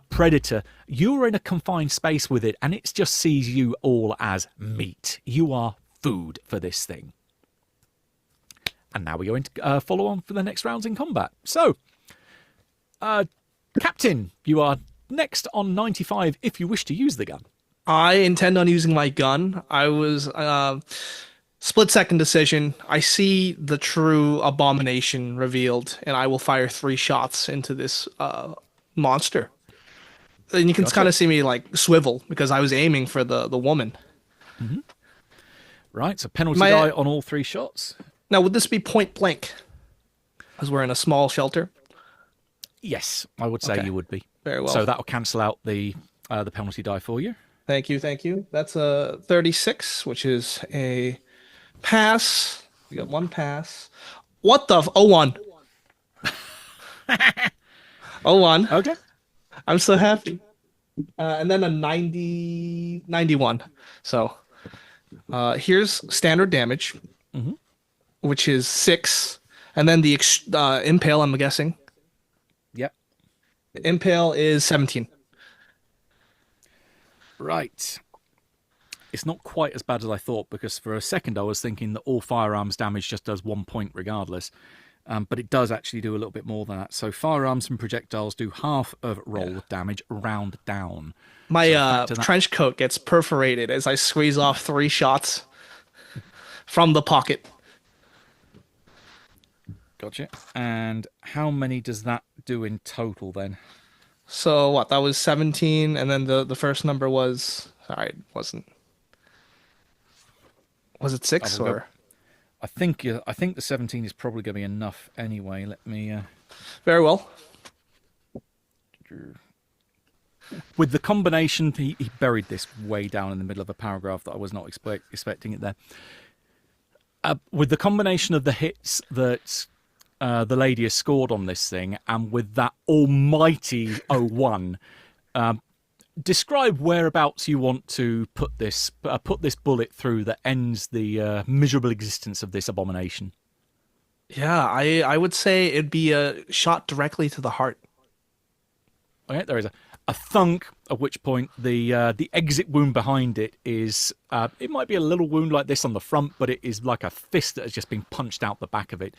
predator. You're in a confined space with it, and it just sees you all as meat. You are food for this thing. And now we're going to follow on for the next rounds in combat. So, Captain, you are next on 95 if you wish to use the gun. I intend on using my gun. I was split-second decision. I see the true abomination revealed, and I will fire 3 shots into this monster. And you can kind of see me like swivel because I was aiming for the woman. Mm-hmm. Right, so penalty die on all 3 shots. Now, would this be point blank? Because we're in a small shelter. Yes, I would say you would be. Very well. So that will cancel out the penalty die for you. Thank you, thank you. That's a 36, which is a pass. We got 1 pass. What the? 01. 01. Okay. I'm so happy. And then a 91. So here's standard damage, which is 6. And then the impale, I'm guessing. Yep. The impale is 17. Right. It's not quite as bad as I thought, because for a second I was thinking that all firearms damage just does 1 point regardless. But it does actually do a little bit more than that. So firearms and projectiles do half of roll damage round down. My trench coat gets perforated as I squeeze off 3 shots from the pocket. Gotcha. And how many does that do in total then? So what? That was 17, and then the first number was... Sorry, it wasn't... Was it 6 or... I think the 17 is probably going to be enough anyway. Let me... Very well. With the combination, he buried this way down in the middle of a paragraph that I was not expecting it there. With the combination of the hits that the lady has scored on this thing, and with that almighty 01, describe whereabouts you want to put this bullet through that ends the miserable existence of this abomination. Yeah, I would say it'd be a shot directly to the heart. Okay, there is a thunk, at which point the exit wound behind it is... it might be a little wound like this on the front, but it is like a fist that has just been punched out the back of it.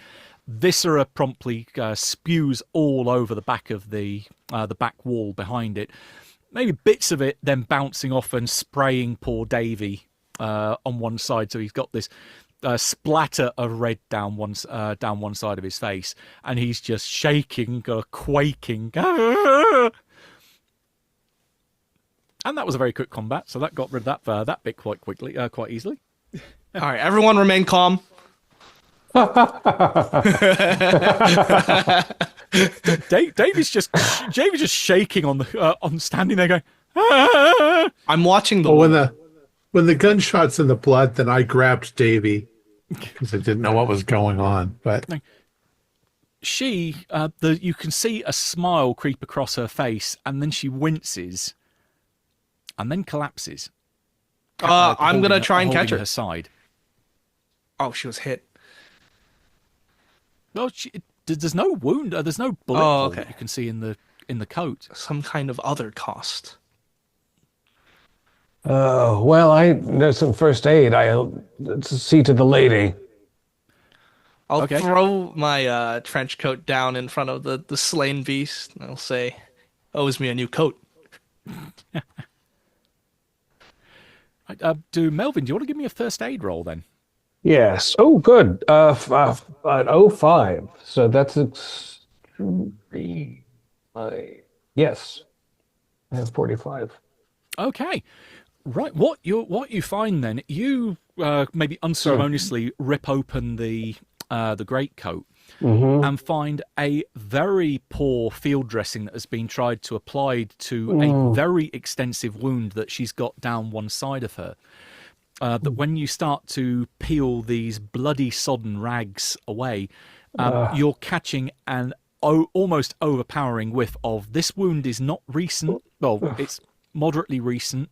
Viscera promptly spews all over the back of the back wall behind it. Maybe bits of it then bouncing off and spraying poor Davy on one side, so he's got this splatter of red down one side of his face, and he's just shaking, quaking. And that was a very quick combat, so that got rid of that bit quite easily. All right, everyone remain calm. David's just shaking on standing there going. Ah! I'm watching the. When the gunshot's in the blood, then I grabbed Davy because I didn't know what was going on. But she, you can see a smile creep across her face, and then she winces, and then collapses. I'm gonna try and catch her. Her side. Oh, she was hit. Well, there's no wound. There's no bullet hole that you can see in the coat. Some kind of other cost. Well, there's some first aid. I'll see to the lady. I'll throw my trench coat down in front of the slain beast, and I'll say, "Owes me a new coat." Melvin, do you want to give me a first aid roll then? Yes. Oh, good. 05. So that's extremely. Yes. I have 45. Okay. Right. What you find then? You maybe unceremoniously rip open the greatcoat and find a very poor field dressing that has been tried to apply to a very extensive wound that she's got down one side of her. That when you start to peel these bloody sodden rags away, you're catching an almost overpowering whiff of this wound is not recent. Well, it's moderately recent,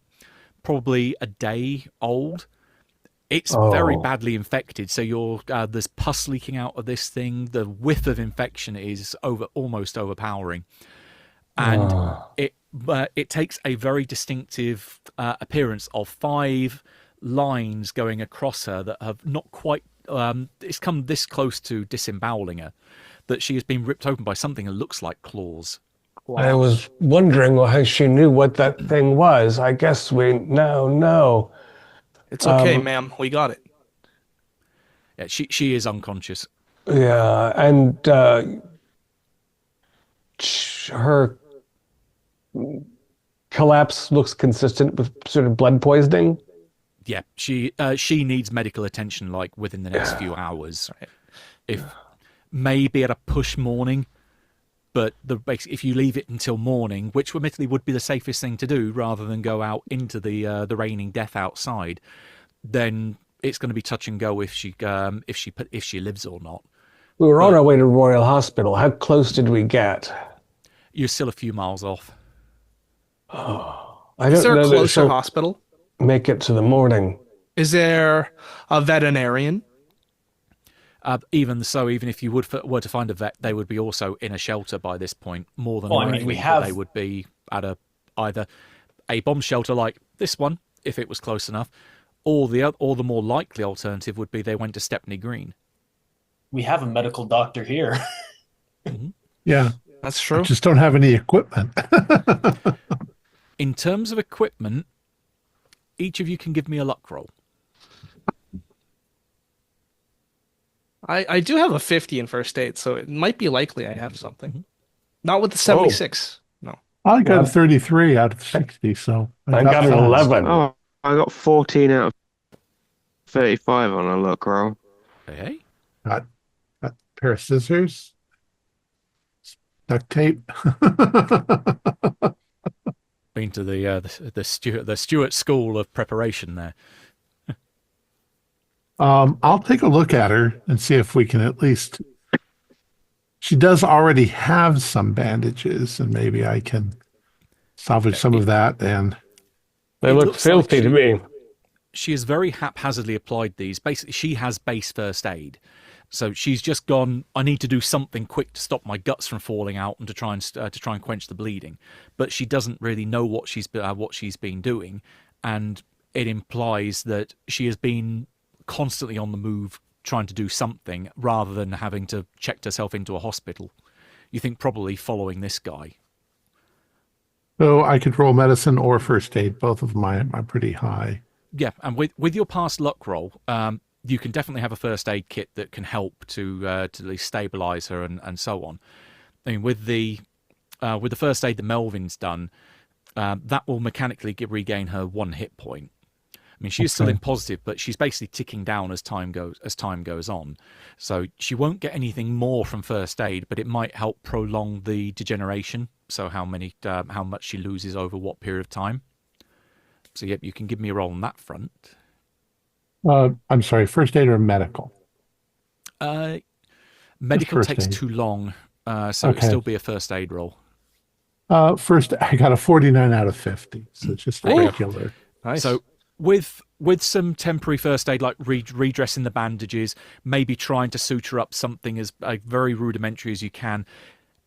probably a day old. It's very badly infected, so there's pus leaking out of this thing. The whiff of infection is almost overpowering, and it takes a very distinctive appearance of 5 lines going across her that have not quite. It's come this close to disemboweling her, that she has been ripped open by something that looks like claws. I was wondering why she knew what that thing was. I guess we now know. It's okay, ma'am. We got it. Yeah, she is unconscious. Yeah, and her collapse looks consistent with sort of blood poisoning. Yeah, she needs medical attention like within the next few hours. If maybe at a push morning, but if you leave it until morning, which admittedly would be the safest thing to do rather than go out into the raining death outside, then it's going to be touch and go if she lives or not. We were on our way to Royal Hospital. How close did we get? You're still a few miles off. I Is don't there a know that closer she'll hospital? make it to the morning. Is there a veterinarian? Even if you were to find a vet, they would be also in a shelter by this point. More than Well, I mean, likely, we have- they would be at either a bomb shelter like this one, if it was close enough, or the more likely alternative would be they went to Stepney Green. We have a medical doctor here. Yeah, That's I true. just don't have any equipment. In terms of equipment, each of you can give me a luck roll. I do have a 50 in first aid, so it might be likely I have something. Not with the 76. No. I got a 33 out of 60, so I got an some. 11. Oh, I got 14 out of 35 on a luck roll. Hey, Got a pair of scissors, duct tape. been to the Stuart School of Preparation there. I'll take a look at her and see if we can at least. She does already have some bandages, and maybe I can salvage some of that. And They It look looks filthy like to me. She has very haphazardly applied these. Basically, she has base first aid. So she's just gone, I need to do something quick to stop my guts from falling out and to try and quench the bleeding. But she doesn't really know what she's been doing, and it implies that she has been constantly on the move trying to do something rather than having to check herself into a hospital. You think probably following this guy. so I could roll medicine or first aid. Both of them are pretty high. Yeah, and with your past luck roll, you can definitely have a first aid kit that can help to at least stabilize her and so on. I mean, with the first aid that Melvin's done, that will mechanically regain her 1 hit point. I mean, she's still in positive, but she's basically ticking down as time goes on. So she won't get anything more from first aid, but it might help prolong the degeneration. So how much she loses over what period of time. So yep, you can give me a roll on that front. I'm sorry, first aid or medical? Medical first takes aid. too long, so it'll still be a first aid roll. First, I got a 49 out of 50, so it's just regular. Nice. So with some temporary first aid, like redressing the bandages, maybe trying to suture up something as very rudimentary as you can,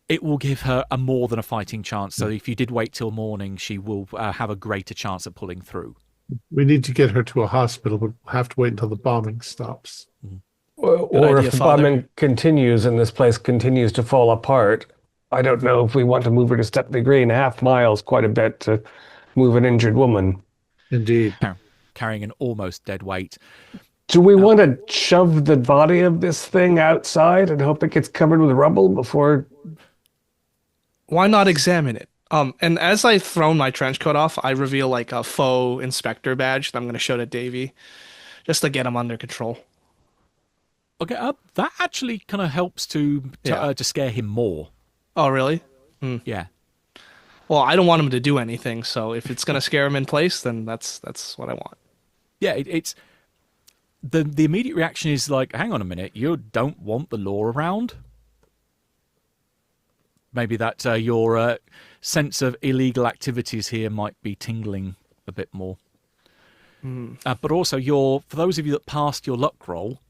it will give her a more than a fighting chance. So if you did wait till morning, she will have a greater chance of pulling through. We need to get her to a hospital, but we'll have to wait until the bombing stops. Or idea, if the Father. bombing continues and this place continues to fall apart, I don't know if we want to move her to Stepney Green. 1/2 miles, quite a bit to move an injured woman. Indeed. Carrying an almost dead weight. Do we want to shove the body of this thing outside and hope it gets covered with rubble before? Why not examine it? And as I throw my trench coat off, I reveal like a faux inspector badge that I'm going to show to Davey, just to get him under control. Okay, that actually kind of helps to scare him more. Oh, really? Yeah. Well, I don't want him to do anything, so if it's going to scare him in place, then that's what I want. Yeah, it's the immediate reaction is like, hang on a minute, you don't want the law around? Maybe that your sense of illegal activities here might be tingling a bit more. But also, for those of you that passed your luck roll,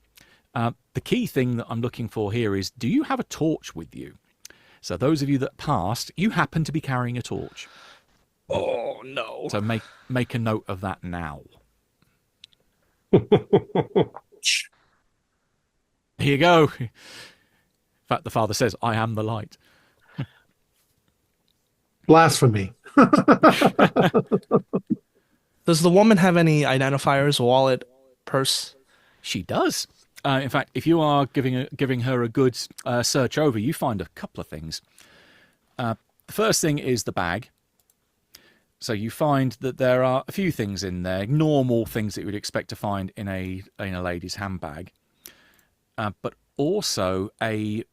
the key thing that I'm looking for here is, do you have a torch with you? So those of you that passed, you happen to be carrying a torch. Oh, no. So make a note of that now. Here you go. In fact, the father says, I am the light. Blasphemy. Does the woman have any identifiers, wallet, purse? She does. In fact, if you are giving her a good search over, you find a couple of things. The first thing is the bag. So you find that there are a few things in there, normal things that you would expect to find in a lady's handbag, but also a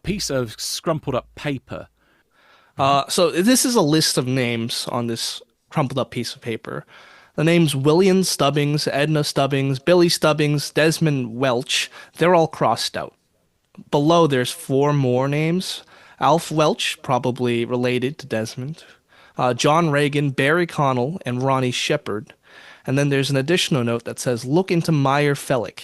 piece of scrumpled up paper. So this is a list of names on this crumpled up piece of paper. The names William Stubbings, Edna Stubbings, Billy Stubbings, Desmond Welch, they're all crossed out. Below there's 4 more names. Alf Welch, probably related to Desmond. John Reagan, Barry Connell, and Ronnie Shepard. And then there's an additional note that says, look into Meyer Fellick.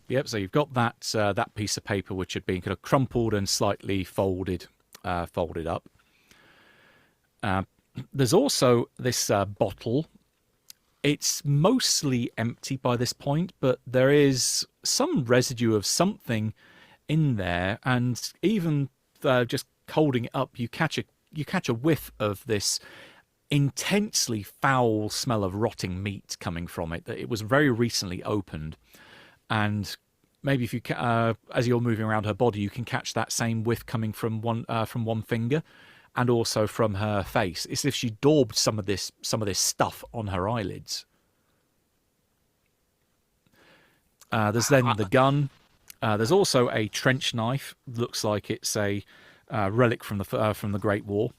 Yep, so you've got that piece of paper which had been kind of crumpled and slightly folded up. There's also this bottle. It's mostly empty by this point, but there is some residue of something in there, and even just holding it up, you catch a whiff of this intensely foul smell of rotting meat coming from it. That it was very recently opened, and maybe if you as you're moving around her body, you can catch that same whiff coming from one finger, and also from her face. It's as if she daubed some of this stuff on her eyelids. There's then the gun. There's also a trench knife. Looks like it's a relic from the Great War.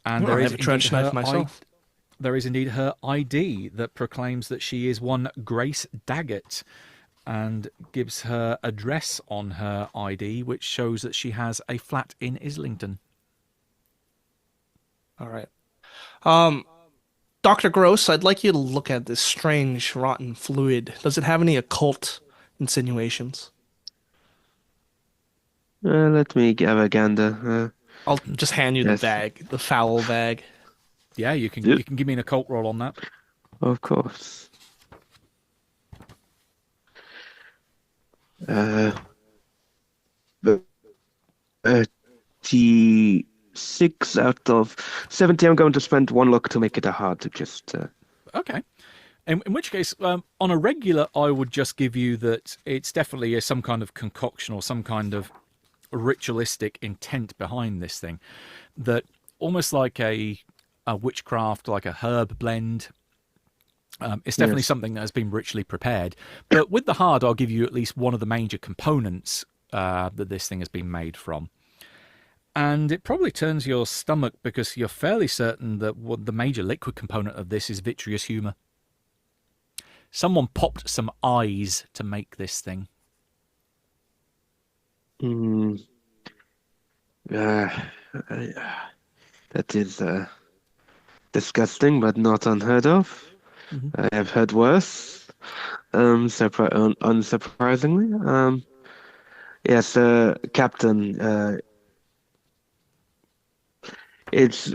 And there is a trench knife myself. There is indeed her ID that proclaims that she is one Grace Daggett, and gives her address on her ID, which shows that she has a flat in Islington. All right. Dr. Gross, I'd like you to look at this strange, rotten fluid. Does it have any occult insinuations? Let me have a gander. I'll just hand you the bag, the foul bag. Yeah, you can give me an occult roll on that. Of course. 36 out of 70. I'm going to spend 1 luck to make it a hard to just... Okay. In which case, on a regular, I would just give you that it's definitely some kind of concoction or some kind of ritualistic intent behind this thing. That almost like a witchcraft, like a herb blend. It's definitely something that has been ritually prepared. But with the hard, I'll give you at least one of the major components that this thing has been made from. And it probably turns your stomach because you're fairly certain that the major liquid component of this is vitreous humour. Someone popped some eyes to make this thing. That is disgusting, but not unheard of. I have heard worse. Unsurprisingly. Yes, Captain. It's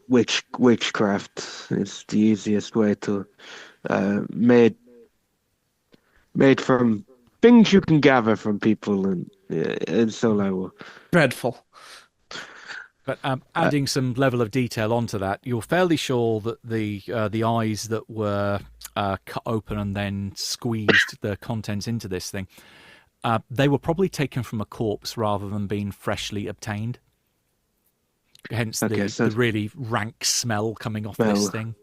witchcraft. It's the easiest way to made from things you can gather from people, and so I will. Dreadful. But adding some level of detail onto that, you're fairly sure that the eyes that were cut open and then squeezed the contents into this thing, they were probably taken from a corpse rather than being freshly obtained. Hence the really rank smell coming off this thing.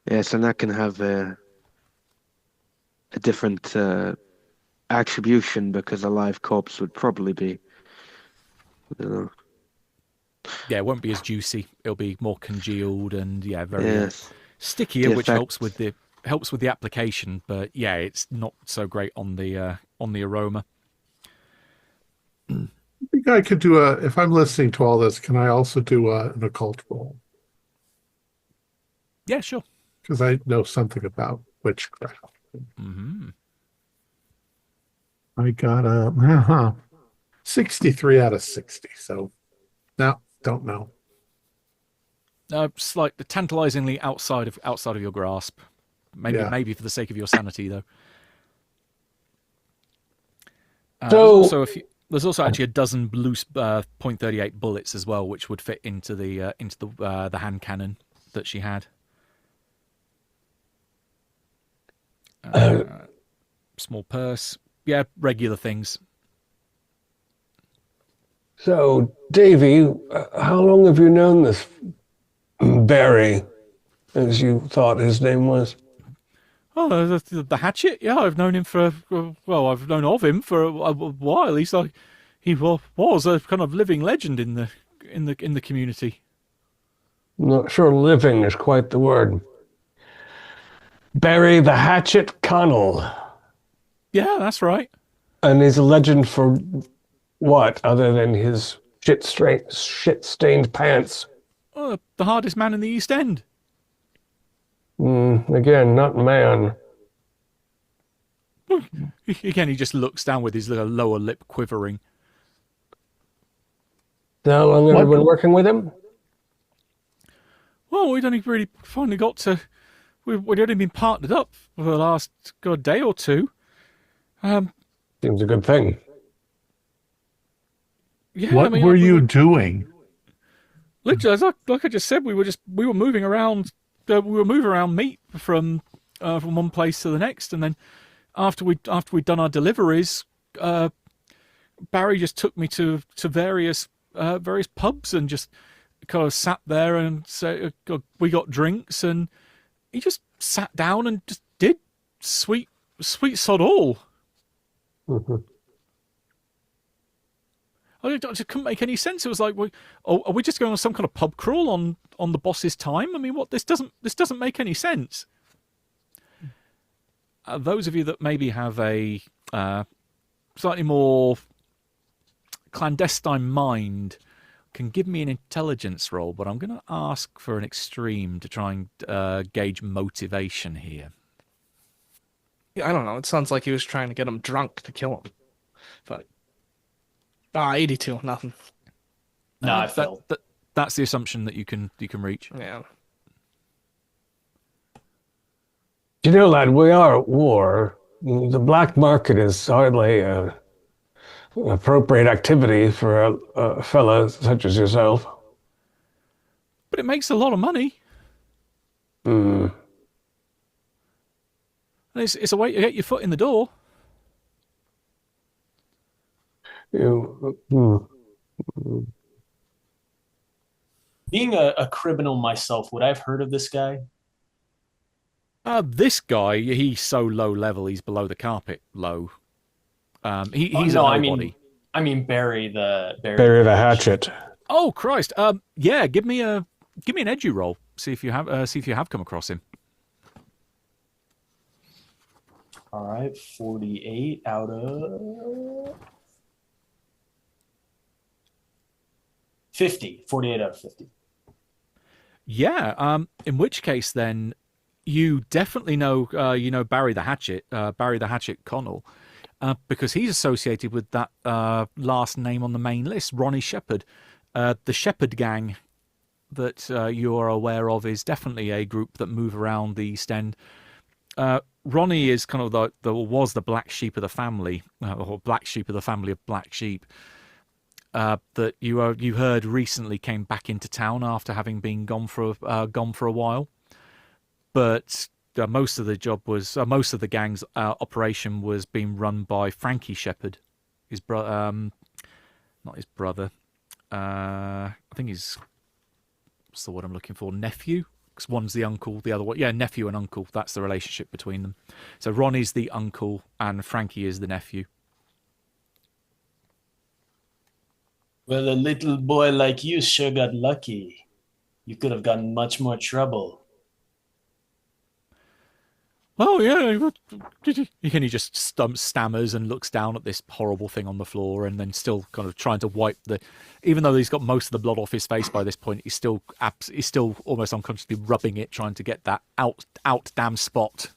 Yes, and that can have a different attribution because a live corpse would probably be, I don't know. Yeah, it won't be as juicy. It'll be more congealed and very stickier, which helps with the application. But yeah, it's not so great on the aroma. I think I could do if I'm listening to all this, can I also do an occult roll? Yeah, sure. Because I know something about witchcraft. I got a 63 out of 60. So, no, don't know. Slight, tantalizingly outside of your grasp. Maybe for the sake of your sanity, though. So, also, There's also actually a dozen loose .38 bullets as well, which would fit into the hand cannon that she had. Small purse. Yeah, regular things. So, Davy, how long have you known this Barry, as you thought his name was? Oh, the Hatchet. Yeah, I've known him for I've known of him for a while. He was a kind of living legend in the community. I'm not sure living is quite the word. Barry the Hatchet Connell. Yeah, that's right. And he's a legend for what, other than his shit-stained pants? Oh, the hardest man in the East End. Again, not man. Again, he just looks down with his little lower lip quivering. How long have you been working with him? Well, we'd only really finally got to... We'd only been partnered up for the last day or two. Seems a good thing. Yeah, What were you doing? Literally, like I just said, we were moving around. We were moving around meat from one place to the next, and then after we'd done our deliveries, Barry just took me to various pubs and just kind of sat there and we got drinks, and he just sat down and just did sweet sod all. Mm-hmm. I just couldn't make any sense. It was like, are we just going on some kind of pub crawl on the boss's time? I mean, what? This doesn't make any sense. Those of you that maybe have a slightly more clandestine mind can give me an intelligence roll, but I'm going to ask for an extreme to try and gauge motivation here. I don't know. It sounds like he was trying to get him drunk to kill him. But 82, nothing. No, I failed. That's the assumption that you can reach. Yeah. You know, lad, we are at war. The black market is hardly appropriate activity for a fella such as yourself. But it makes a lot of money. Mm. And it's a way to get your foot in the door. Being a criminal myself, would I have heard of this guy? This guy, he's so low level, he's below the carpet low. He's no, a nobody. I mean Barry the Hatchet. Oh Christ! Yeah, give me an edu roll. See if you have come across him. All right, 48 out of 50. 48 out of 50. Yeah. In which case, then you definitely know Barry the Hatchet Connell, because he's associated with that last name on the main list, Ronnie Shepherd. The Shepherd Gang that you are aware of is definitely a group that move around the East End. Ronnie is kind of was the black sheep of the family, or black sheep of the family of black sheep. That you heard recently came back into town after having been gone for a while. But most of the gang's operation was being run by Frankie Shepherd, his brother, not his brother. I think what's the word I'm looking for? Nephew. Because one's the uncle, the other one, nephew and uncle. That's the relationship between them. So Ronnie's the uncle and Frankie is the nephew. Well, a little boy like you sure got lucky. You could have gotten much more trouble. Oh, yeah. He just stammers and looks down at this horrible thing on the floor, and then still kind of trying to wipe even though he's got most of the blood off his face by this point, he's still almost unconsciously rubbing it, trying to get that out damn spot.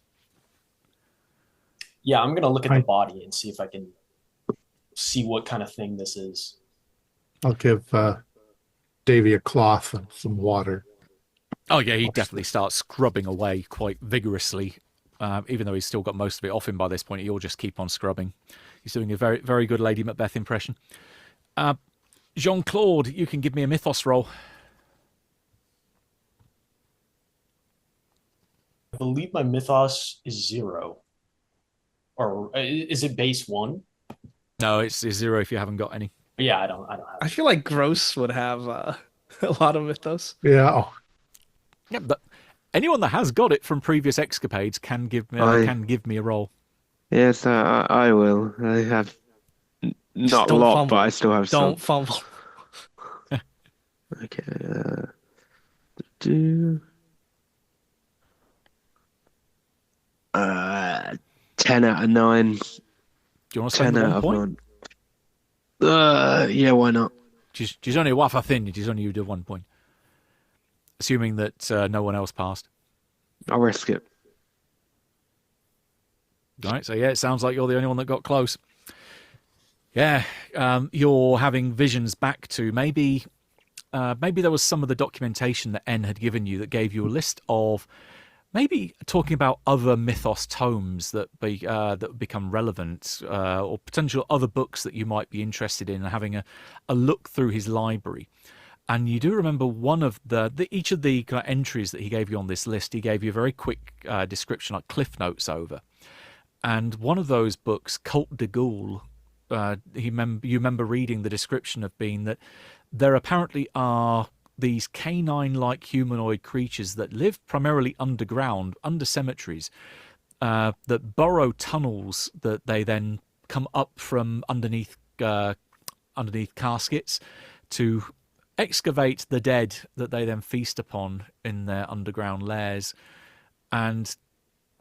Yeah, I'm going to look at the body and see if I can see what kind of thing this is. I'll give Davy a cloth and some water. Oh, yeah, he definitely starts scrubbing away quite vigorously. Even though he's still got most of it off him by this point, he'll just keep on scrubbing. He's doing a very, very good Lady Macbeth impression. Jean-Claude, you can give me a mythos roll. I believe my mythos is 0. Or is it base 1? No, it's 0 if you haven't got any. Yeah, I don't have I it. feel like Gross would have a lot of mythos. Yeah. Oh, Yeah, but anyone that has got it from previous escapades can give me a roll. Yes, I will. I have not a don't lot, fumble. but I still have Don't some. fumble. Okay. Do 10 out of 9. Do you want to 10 spend out 1 of point? 9. Yeah, why not? She's only wafa thin. She's only you do 1 point. Assuming that no one else passed. I'll risk it. All right, so yeah, it sounds like you're the only one that got close. Yeah, you're having visions back to maybe there was some of the documentation that N had given you that gave you a list of maybe talking about other mythos tomes that become relevant, or potential other books that you might be interested in, and having a look through his library. And you do remember one of each of the kind of entries that he gave you on this list. He gave you a very quick description, like cliff notes over. And one of those books, Cult de Ghoul, you remember reading the description of being that there apparently are these canine-like humanoid creatures that live primarily underground, under cemeteries, that burrow tunnels that they then come up from underneath caskets to excavate the dead that they then feast upon in their underground lairs. And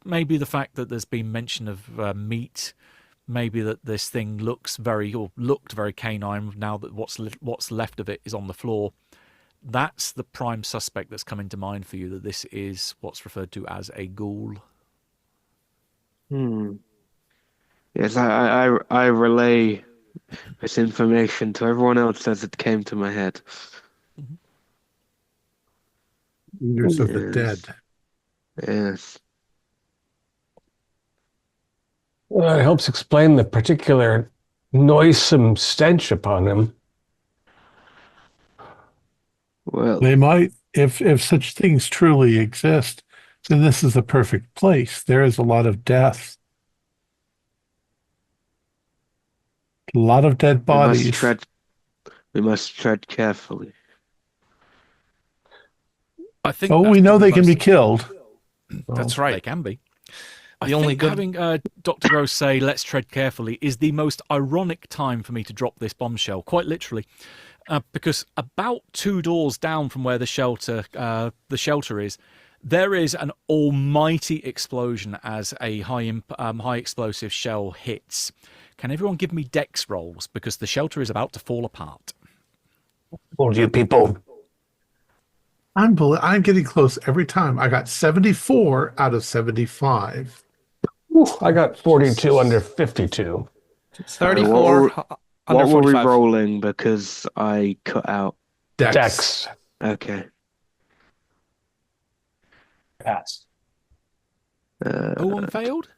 maybe the fact that there's been mention of meat, maybe that this thing looked very canine now that what's left of it is on the floor. That's the prime suspect that's come into mind for you, that this is what's referred to as a ghoul. Yes, I relay this information to everyone else as it came to my head. Leaders of the dead. Yes. Well, it helps explain the particular noisome stench upon him. Well, They might, if such things truly exist, then this is the perfect place. There is a lot of death. A lot of dead bodies. we must tread carefully. I think. Oh, we know they can be killed. That's right. They can be. Having Dr. Gross say, "Let's tread carefully," is the most ironic time for me to drop this bombshell, quite literally, because about 2 doors down from where the shelter is, there is an almighty explosion as a high explosive shell hits. Can everyone give me dex rolls, because the shelter is about to fall apart? Hold you people. I'm getting close every time. I got 74 out of 75. Ooh, I got 42 under 52. 34 under What were we 45. rolling? Because I cut out. Dex. Okay. Pass. No one failed?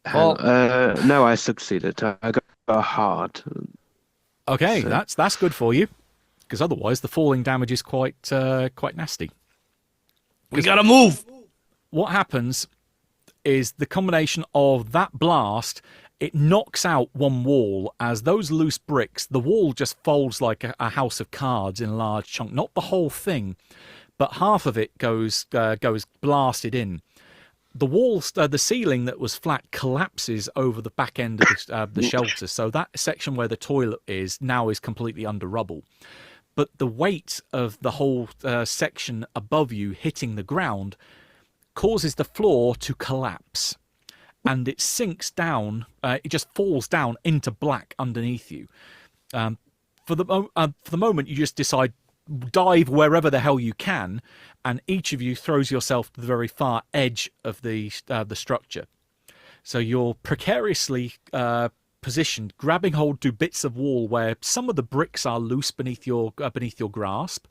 No, I succeeded. I got a hard. Okay, So- that's good for you, because otherwise the falling damage is quite nasty. We gotta move. What happens is the combination of that blast, it knocks out one wall as those loose bricks, the wall just folds like a house of cards in a large chunk. Not the whole thing, but half of it goes blasted in. The walls, the ceiling that was flat collapses over the back end of the shelter. So that section where the toilet is now is completely under rubble. But the weight of the whole section above you hitting the ground causes the floor to collapse, and it sinks down. It just falls down into black underneath you. For the moment, you just decide dive wherever the hell you can, and each of you throws yourself to the very far edge of the structure. So you're precariously positioned, grabbing hold to bits of wall where some of the bricks are loose beneath your grasp.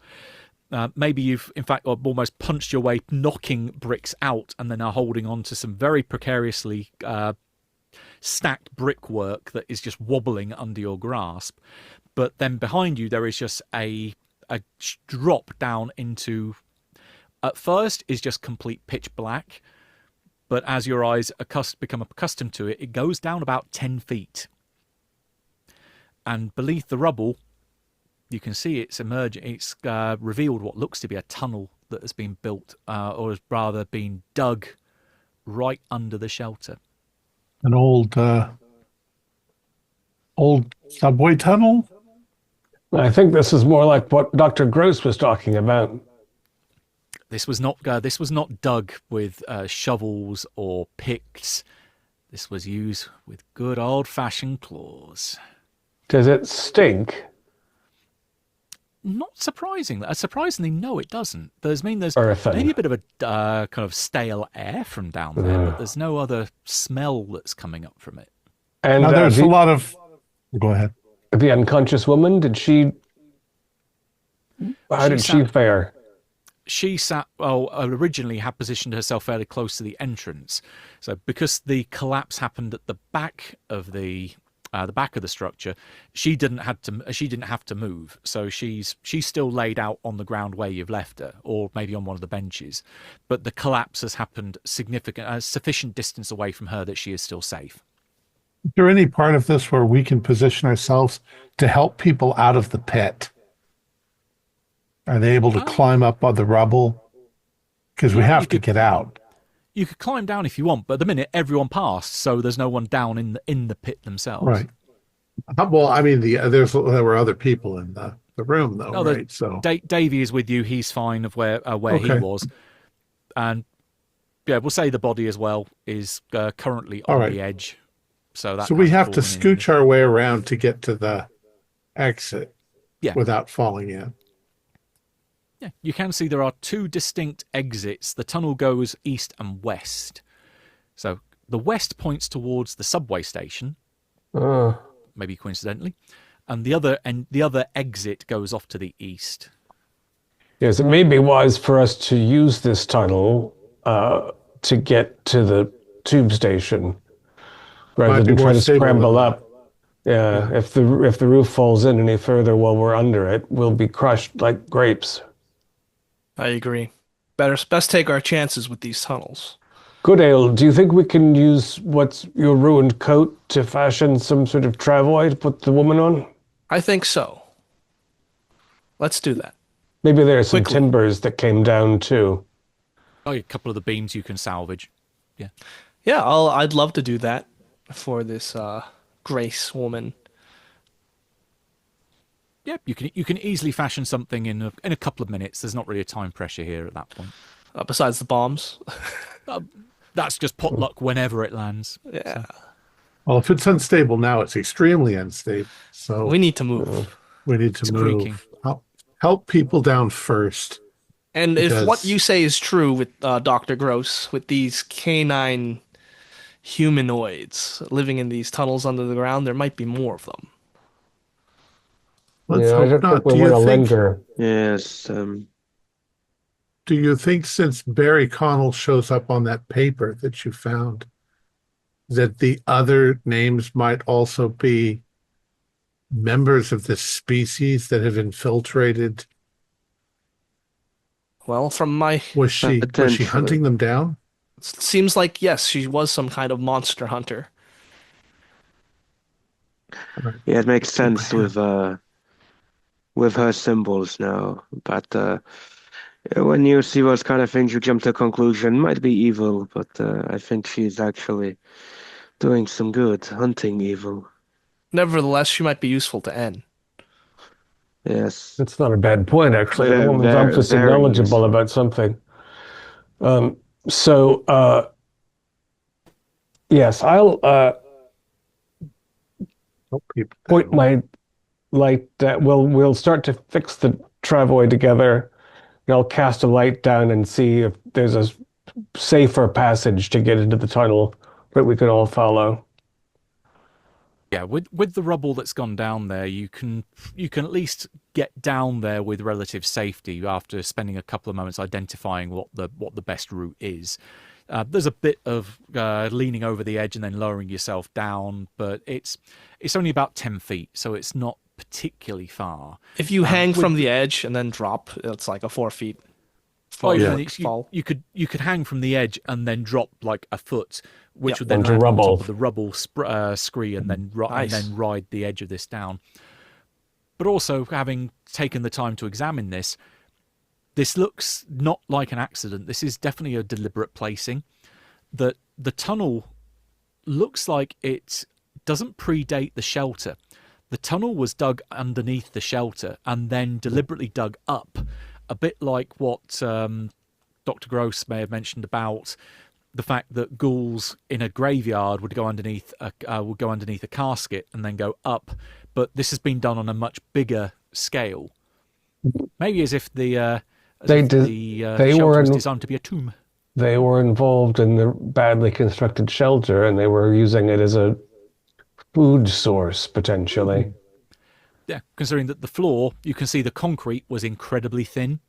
Maybe you've, in fact, almost punched your way, knocking bricks out, and then are holding on to some very precariously stacked brickwork that is just wobbling under your grasp. But then behind you, there is just a drop down into, at first, is just complete pitch black. But as your eyes become accustomed to it, it goes down about 10 feet. And beneath the rubble, you can see it's emerging. It's revealed what looks to be a tunnel that has been built, or has rather been dug right under the shelter. An old subway tunnel? I think this is more like what Dr. Gross was talking about. This was not dug with shovels or picks. This was used with good old-fashioned claws. Does it stink? Not surprisingly. Surprisingly, no, it doesn't. There's maybe a bit of a kind of stale air from down there, but there's no other smell that's coming up from it. And now, there's a lot of... Go ahead. The unconscious woman, how did she fare? She originally had positioned herself fairly close to the entrance. So because the collapse happened at the back of the structure, she didn't have to move. So she's still laid out on the ground where you've left her, or maybe on one of the benches. But the collapse has happened sufficient distance away from her that she is still safe. Is there any part of this where we can position ourselves to help people out of the pit? Are they able to climb up on the rubble? Because we have to get out. You could climb down if you want, but at the minute everyone passed, so there's no one down in the pit themselves. Right. Well, I mean, there were other people in the room, though, right? So Davey is with you. He's fine of where he was, and yeah, we'll say the body as well is currently on the edge. So we have to scooch our way around to get to the exit, without falling in. Yeah, you can see there are two distinct exits. The tunnel goes east and west. So the west points towards the subway station, maybe coincidentally, and the other exit goes off to the east. Yes, it may be wise for us to use this tunnel to get to the tube station rather than try to scramble up. Yeah, if the roof falls in any further while we're under it, we'll be crushed like grapes. I agree. Best take our chances with these tunnels. Goodale, do you think we can use what's your ruined coat to fashion some sort of travois to put the woman on? I think so. Let's do that. Maybe there are some timbers that came down too. Oh, a couple of the beams you can salvage. Yeah. Yeah, I'd love to do that for this Grace woman. Yeah, you can easily fashion something in a couple of minutes. There's not really a time pressure here at that point. Besides the bombs. That's just potluck whenever it lands. Yeah. So. Well, if it's unstable now, it's extremely unstable. So we need to move. We need to move. Help people down first. And if what you say is true with Dr. Gross, with these canine humanoids living in these tunnels under the ground, there might be more of them. Let's hope not. Do you think? Yes. Do you think, since Barry Connell shows up on that paper that you found, that the other names might also be members of this species that have infiltrated? Well, from my... Was she hunting them down? It seems like, yes, she was some kind of monster hunter. Yeah, it makes sense with her symbols now. But when you see those kind of things, you jump to a conclusion. Might be evil, but I think she's actually doing some good, hunting evil. Nevertheless, she might be useful to N. Yes. That's not a bad point, actually. The woman's obviously knowledgeable about something. Yes, I'll point my light down. We'll start to fix the travois together. And I'll cast a light down and see if there's a safer passage to get into the tunnel that we can all follow. Yeah, with the rubble that's gone down there, you can at least get down there with relative safety after spending a couple of moments identifying what the best route is. There's a bit of leaning over the edge and then lowering yourself down, but it's only about 10 feet, so it's not particularly far. If you hang from the edge and then drop, it's like a 4 feet fall. You could hang from the edge and then drop like a foot, which would then Into land on rubble. top of the rubble scree and then Nice. and then ride the edge of this down. But also, having taken the time to examine this looks not like an accident. This is definitely a deliberate placing. The tunnel looks like it doesn't predate the shelter. The tunnel was dug underneath the shelter and then deliberately dug up, a bit like what Dr. Gross may have mentioned about the fact that ghouls in a graveyard would go underneath a casket and then go up. But this has been done on a much bigger scale. Maybe as if the shelter was designed to be a tomb. They were involved in the badly constructed shelter, and they were using it as a food source, potentially. Yeah, considering that the floor, you can see the concrete was incredibly thin.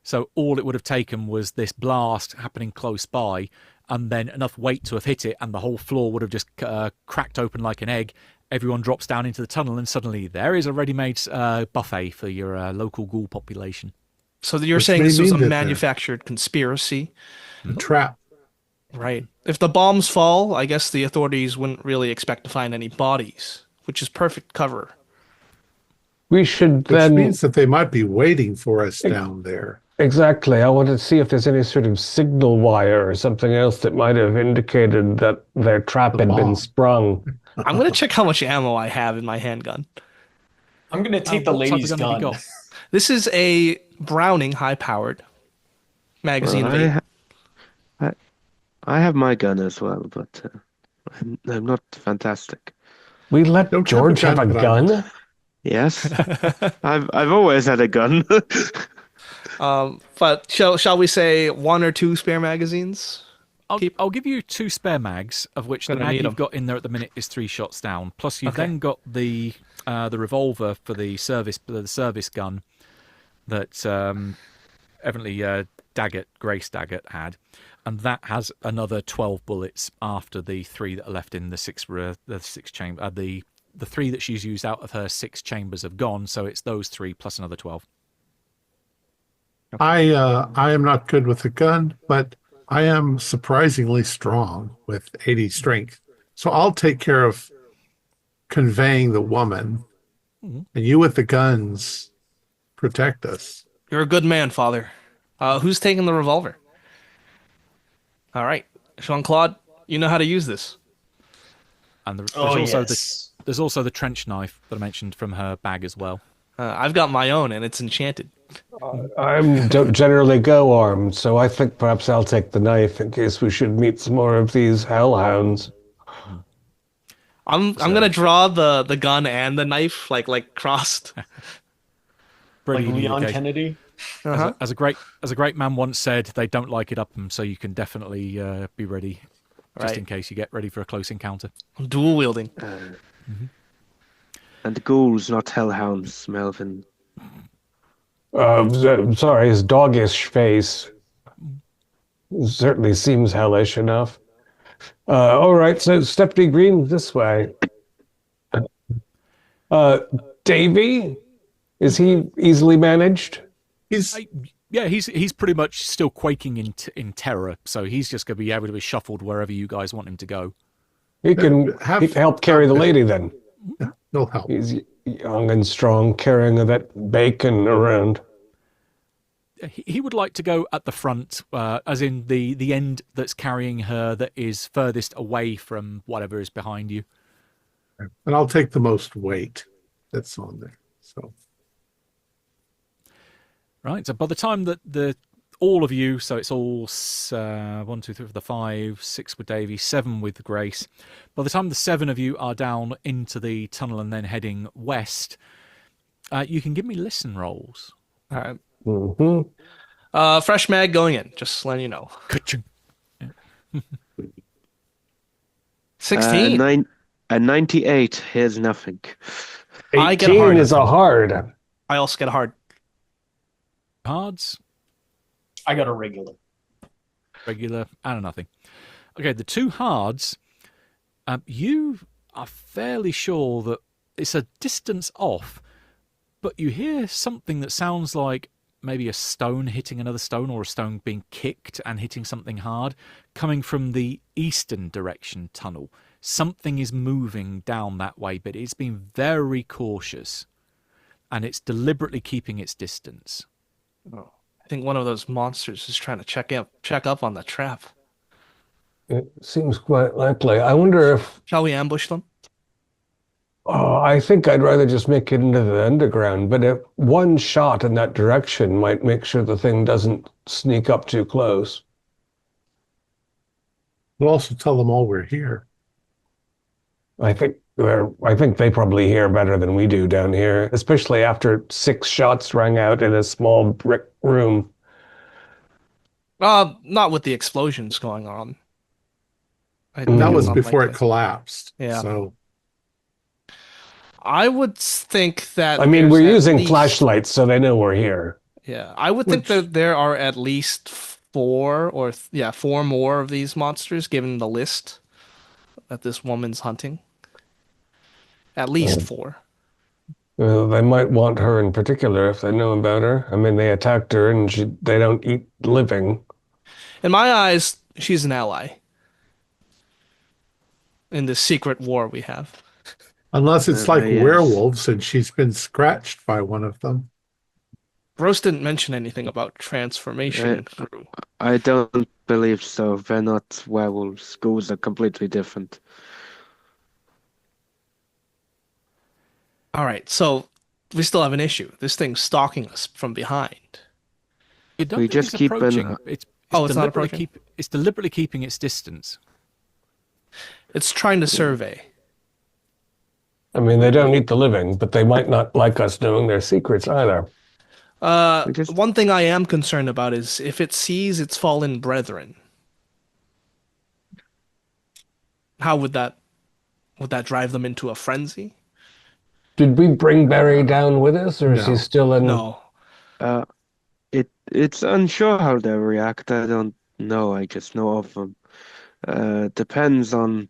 So all it would have taken was this blast happening close by, and then enough weight to have hit it, and the whole floor would have just cracked open like an egg. Everyone drops down into the tunnel, and suddenly there is a ready-made buffet for your local ghoul population. So you're saying this was a manufactured conspiracy? Trap. Right. If the bombs fall, I guess the authorities wouldn't really expect to find any bodies, which is perfect cover. We should Which then... means that they might be waiting for us down there. Exactly. I want to see if there's any sort of signal wire or something else that might have indicated that their trap had been sprung. I'm going to check how much ammo I have in my handgun. I'm going to take the lady's gun. This is a Browning high-powered magazine. I have my gun as well, but I'm not fantastic. We let George have a gun? Yes, I've always had a gun. But shall we say 1 or 2 spare magazines? I'll give you 2 spare mags, of which the mag you've got in there at the minute is 3 shots down. Plus, you've then got the revolver for the service gun that evidently Grace Daggett had, and that has another 12 bullets after the 3 that are left in the 6 chamber. The 3 that she's used out of her 6 chambers have gone, so it's those 3 plus another 12. I am not good with a gun, but I am surprisingly strong with 80 strength. So I'll take care of conveying the woman, and you with the guns protect us. You're a good man, Father. Who's taking the revolver? All right. Jean-Claude, you know how to use this. And there's also the trench knife that I mentioned from her bag as well. I've got my own, and it's enchanted. I don't generally go armed, so I think perhaps I'll take the knife in case we should meet some more of these hellhounds. I'm gonna draw the gun and the knife like crossed. Pretty like Leon Kennedy. As a great man once said, they don't like it up them, so you can definitely be ready just in case you get ready for a close encounter. Dual wielding. And ghouls, not hellhounds, Melvin. Sorry, his doggish face certainly seems hellish enough. All right, so Stephanie Green this way. Davy, is he easily managed? He's pretty much still quaking in terror, so he's just going to be able to be shuffled wherever you guys want him to go. He can help carry the lady then. Yeah, he'll help. He's young and strong, carrying that bacon around. He would like to go at the front, as in the end that's carrying her that is furthest away from whatever is behind you. And I'll take the most weight that's on there. So, right. So by the time that all of you, so it's all 1, 2, 3, 4, 5, 6 with Davy, 7 with Grace. By the time the 7 of you are down into the tunnel and then heading west, you can give me listen rolls. All right. Mm-hmm. Fresh mag going in. Just letting you know. 16. A 98. Here's nothing. 18 I get a hard. is a hard. I also get a hard. Cards. I got a regular. regular, and a nothing. Okay, the two hards, you are fairly sure that it's a distance off, but you hear something that sounds like maybe a stone hitting another stone, or a stone being kicked and hitting something hard, coming from the eastern direction tunnel. Something is moving down that way, but it's been very cautious, and it's deliberately keeping its distance. Oh, I think one of those monsters is trying to check up on the trap. It seems quite likely. I wonder if... Shall we ambush them? Oh, I think I'd rather just make it into the underground, but if one shot in that direction might make sure the thing doesn't sneak up too close. We'll also tell them all we're here. I think they probably hear better than we do down here, especially after 6 shots rang out in a small brick room. Not with the explosions going on. That was before it unlikely. collapsed. Yeah. So I would think that. I mean, we're there's at using least- flashlights, so they know we're here. Yeah, I would think that there are at least 4 more of these monsters, given the list that this woman's hunting. At least 4. Well, they might want her in particular if they know about her. I mean, they attacked her, and they don't eat living. In my eyes, she's an ally in this secret war we have. unless it's like Yes. werewolves and she's been scratched by one of them. Rose didn't mention anything about transformation through. I don't believe so. They're not werewolves. Ghouls are completely different. All right, so we still have an issue. This thing's stalking us from behind. You don't We think just it's keep approaching. an- It's Oh, it's not deliberately approaching? it's deliberately keeping its distance. It's trying to survey. I mean, they don't eat the living, but they might not like us knowing their secrets either. One thing I am concerned about is if it sees its fallen brethren. How would that drive them into a frenzy? Did we bring Barry down with us, or is he No. still in? No. It's unsure how they react. I don't know. I just know of them. Depends on.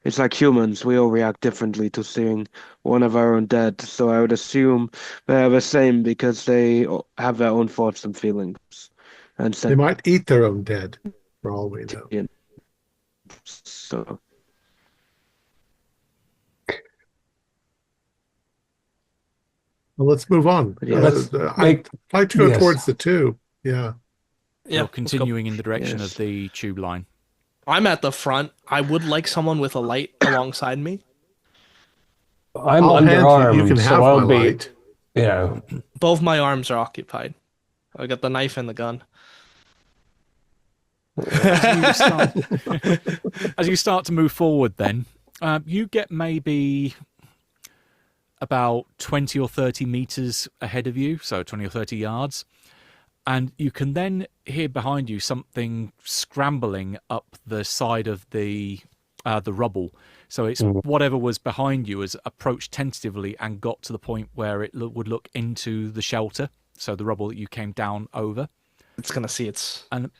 It's like humans. We all react differently to seeing one of our own dead. So I would assume they are the same because they have their own thoughts and feelings. And They might eat their own dead, for all we know. so Well, let's move on. Yeah. I'd like to go Yes. towards the 2. Yeah. Yeah, Or let's go. continuing in the direction Yes. of the tube line. I'm at the front. I would like someone with a light alongside me. I'm I'll hand underarmed, you can have so my I'll be. light. Yeah. Both my arms are occupied. I got the knife and the gun. As you start to move forward, then you get maybe about 20 or 30 meters ahead of you, so 20 or 30 yards, and you can then hear behind you something scrambling up the side of the rubble. So it's whatever was behind you has approached tentatively and got to the point where it would look into the shelter, so the rubble that you came down over. It's gonna see its. And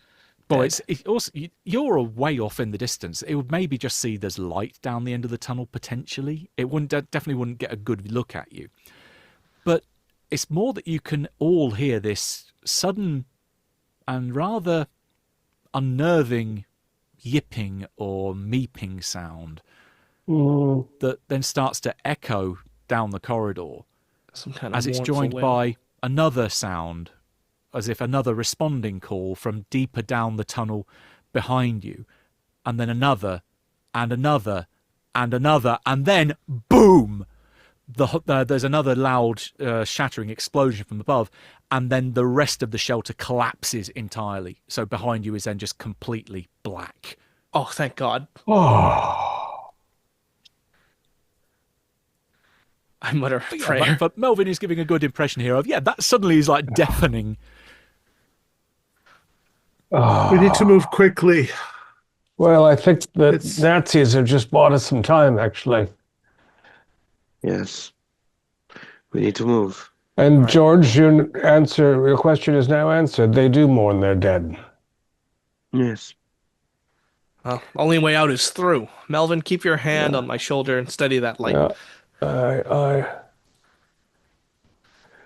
well, it also you're a way off in the distance. It would maybe just see there's light down the end of the tunnel potentially. It definitely wouldn't get a good look at you. But it's more that you can all hear this sudden and rather unnerving yipping or meeping sound that then starts to echo down the corridor Some kind of as it's mournful joined wail. by another sound, as if another responding call from deeper down the tunnel behind you, and then another, and another, and another, and then boom! There's another loud shattering explosion from above, and then the rest of the shelter collapses entirely. So behind you is then just completely black. Oh, thank God! Oh. I mutter a But, yeah, prayer. but Melvin is giving a good impression here of, that suddenly is like deafening. We need to move quickly. Well, I think the It's- Nazis have just bought us some time, actually. yes, we need to move. And George, your question is now answered. They do mourn their dead. Yes. Well, only way out is through. Melvin, keep your hand on my shoulder and steady that light. Yeah. I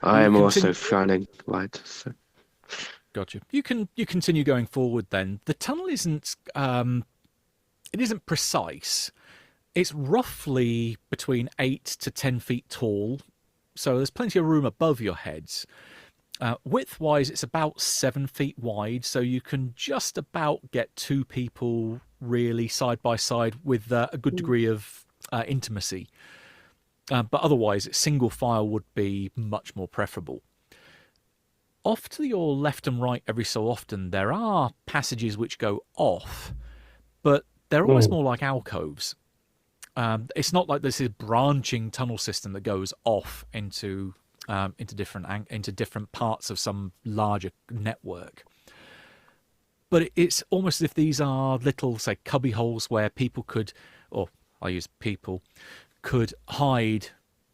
I You am also continue. shining light. So. Gotcha. You continue going forward. Then the tunnel isn't it isn't precise. It's roughly between 8 to 10 feet tall, so there's plenty of room above your heads. Width-wise, it's about 7 feet wide, so you can just about get two people really side by side with a good degree of intimacy. But otherwise, single file would be much more preferable. Off to your left and right every so often, there are passages which go off, but they're almost more like alcoves. It's not like this is branching tunnel system that goes off into different parts of some larger network. But it's almost as if these are little, say, cubby holes where people could, or I use people, could hide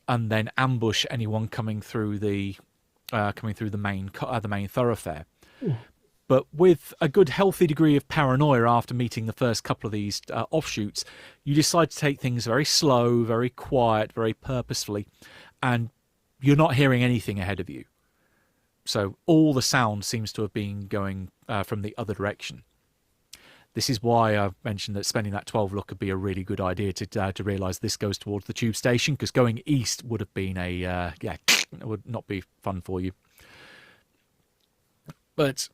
and then ambush anyone coming through the main thoroughfare. But with a good healthy degree of paranoia after meeting the first couple of these offshoots, you decide to take things very slow, very quiet, very purposefully, and you're not hearing anything ahead of you. So all the sound seems to have been going from the other direction. This is why I mentioned that spending that 12 look would be a really good idea to realise this goes towards the tube station, because going east would have been it would not be fun for you. But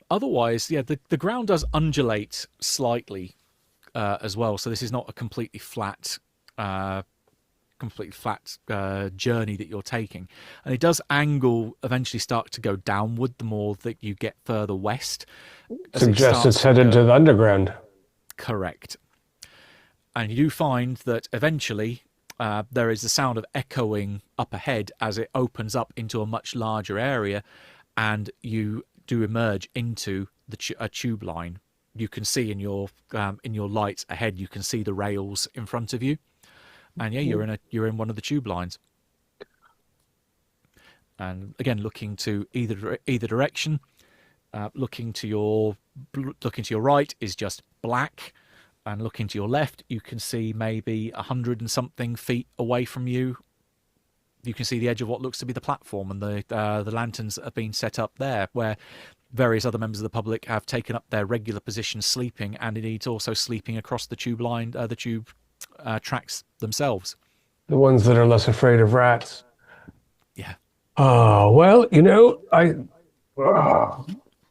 otherwise, the ground does undulate slightly as well. So this is not a completely flat journey that you're taking, and it does eventually start to go downward the more that you get further west. suggest it's headed to the underground. Correct. And you do find that eventually there is the sound of echoing up ahead as it opens up into a much larger area, and you do emerge into a tube line. You can see in your lights ahead, you can see the rails in front of you, and you're in one of the tube lines. And again, looking to either direction, looking to your right is just black, and looking to your left, you can see maybe 100 and something feet away from you. You can see the edge of what looks to be the platform and the lanterns that have been set up there, where various other members of the public have taken up their regular positions sleeping, and indeed also sleeping across the tube line, the tube tracks themselves. The ones that are less afraid of rats. Yeah. Well,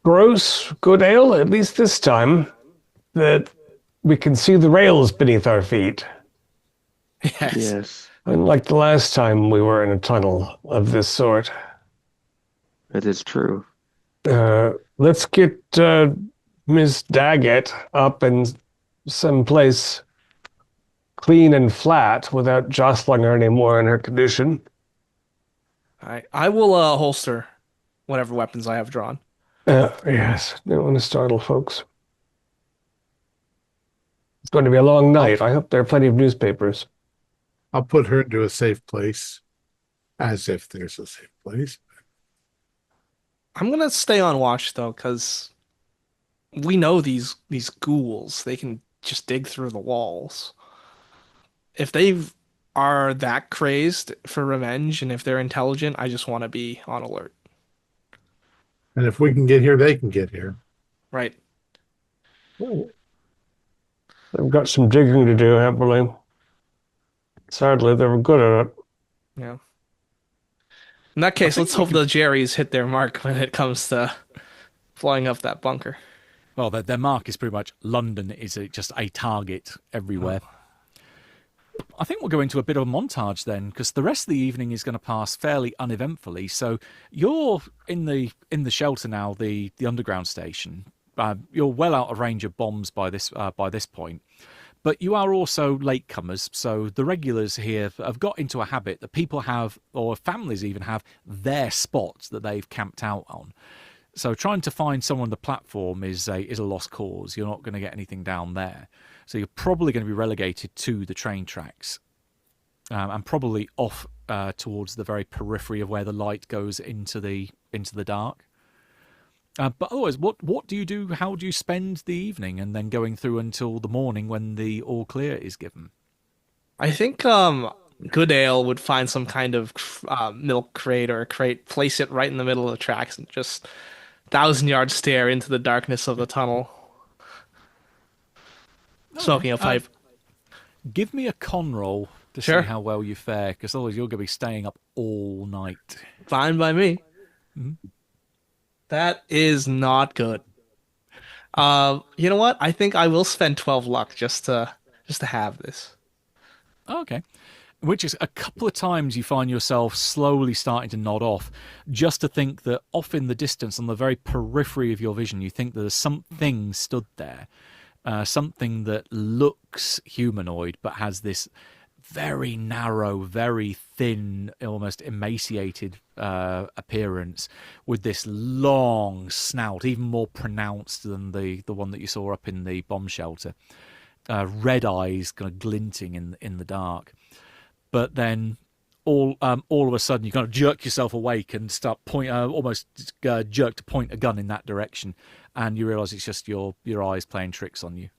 gross, good ale, at least this time, that we can see the rails beneath our feet. Yes. Unlike the last time we were in a tunnel of this sort. It is true. Let's get Miss Daggett up in some place clean and flat without jostling her anymore in her condition. I will holster whatever weapons I have drawn. Yes, don't want to startle folks. It's going to be a long night. I hope there are plenty of newspapers. I'll put her into a safe place, as if there's a safe place. I'm gonna stay on watch though, because we know these ghouls. They can just dig through the walls. If they are that crazed for revenge, and if they're intelligent, I just want to be on alert. And if we can get here, they can get here. Right. They've got some digging to do, happily. Sadly, they were good at it. Yeah. In that case, let's hope the Jerrys hit their mark when it comes to flying up that bunker. Well, their mark is pretty much London is just a target everywhere. I think we'll go into a bit of a montage then, because the rest of the evening is going to pass fairly uneventfully. So you're in the shelter now, the underground station. You're well out of range of bombs by this point. But you are also latecomers, so the regulars here have got into a habit that people have, or families even have, their spots that they've camped out on. So trying to find someone on the platform is a lost cause. You're not going to get anything down there. So you're probably going to be relegated to the train tracks, and probably off towards the very periphery of where the light goes into the dark. But otherwise, what do you do? How do you spend the evening, and then going through until the morning when the all clear is given? I think Good Ale would find some kind of milk crate or a crate, place it right in the middle of the tracks, and just 1,000-yard stare into the darkness of the tunnel, smoking a pipe. Give me a con roll to Sure. see how well you fare, because otherwise you're going to be staying up all night. Fine by me. Mm-hmm. That is not good. You know what? I think I will spend 12 luck just to have this. Okay. Which is a couple of times you find yourself slowly starting to nod off, just to think that off in the distance, on the very periphery of your vision, you think there's something stood there, something that looks humanoid but has this very narrow, very thin, almost emaciated appearance, with this long snout, even more pronounced than the one that you saw up in the bomb shelter. Red eyes kind of glinting in the dark. But then all of a sudden you kind of jerk yourself awake and start jerk to point a gun in that direction, and you realise it's just your eyes playing tricks on you.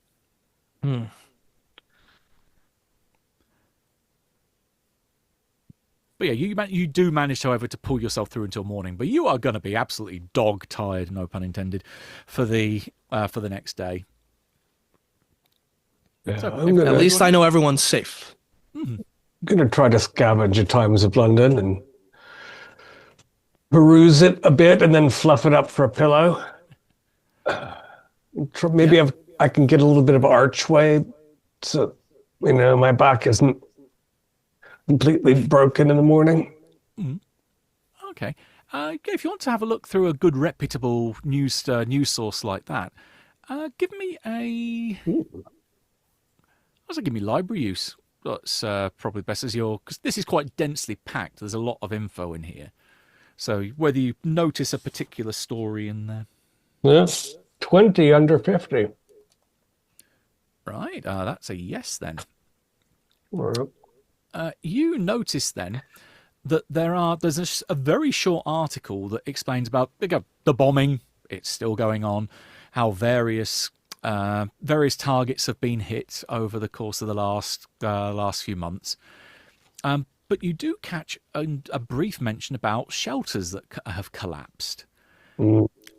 But yeah, you do manage, however, to pull yourself through until morning. But you are going to be absolutely dog tired, no pun intended, for the next day. Yeah, So, At least I know everyone's safe. I'm going to try to scavenge the Times of London and peruse it a bit and then fluff it up for a pillow. Maybe I can get a little bit of archway so, my back isn't completely broken in the morning. Okay. If you want to have a look through a good, reputable news source like that, give me give me library use. That's probably best because this is quite densely packed. There's a lot of info in here. So whether you notice a particular story in there. Yes, 20 under 50. Right, that's a yes then. Or, You notice then that there's a very short article that explains about the bombing. It's still going on. How various targets have been hit over the course of the last few months. But you do catch a brief mention about shelters that have collapsed.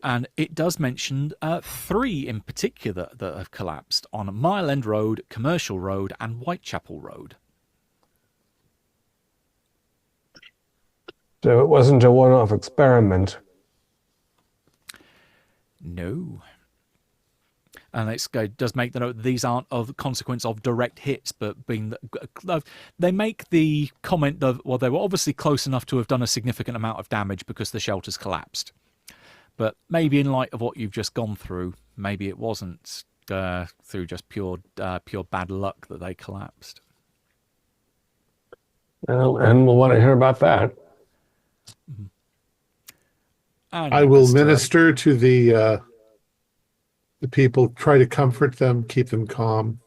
And it does mention 3 in particular that have collapsed on Mile End Road, Commercial Road, and Whitechapel Road. So it wasn't a one-off experiment. No. And it does make the note that these aren't of the consequence of direct hits, but they make the comment that, well, they were obviously close enough to have done a significant amount of damage because the shelters collapsed. But maybe in light of what you've just gone through, maybe it wasn't through just pure bad luck that they collapsed. Well, and we'll want to hear about that. And I will minister to the people, try to comfort them, keep them calm.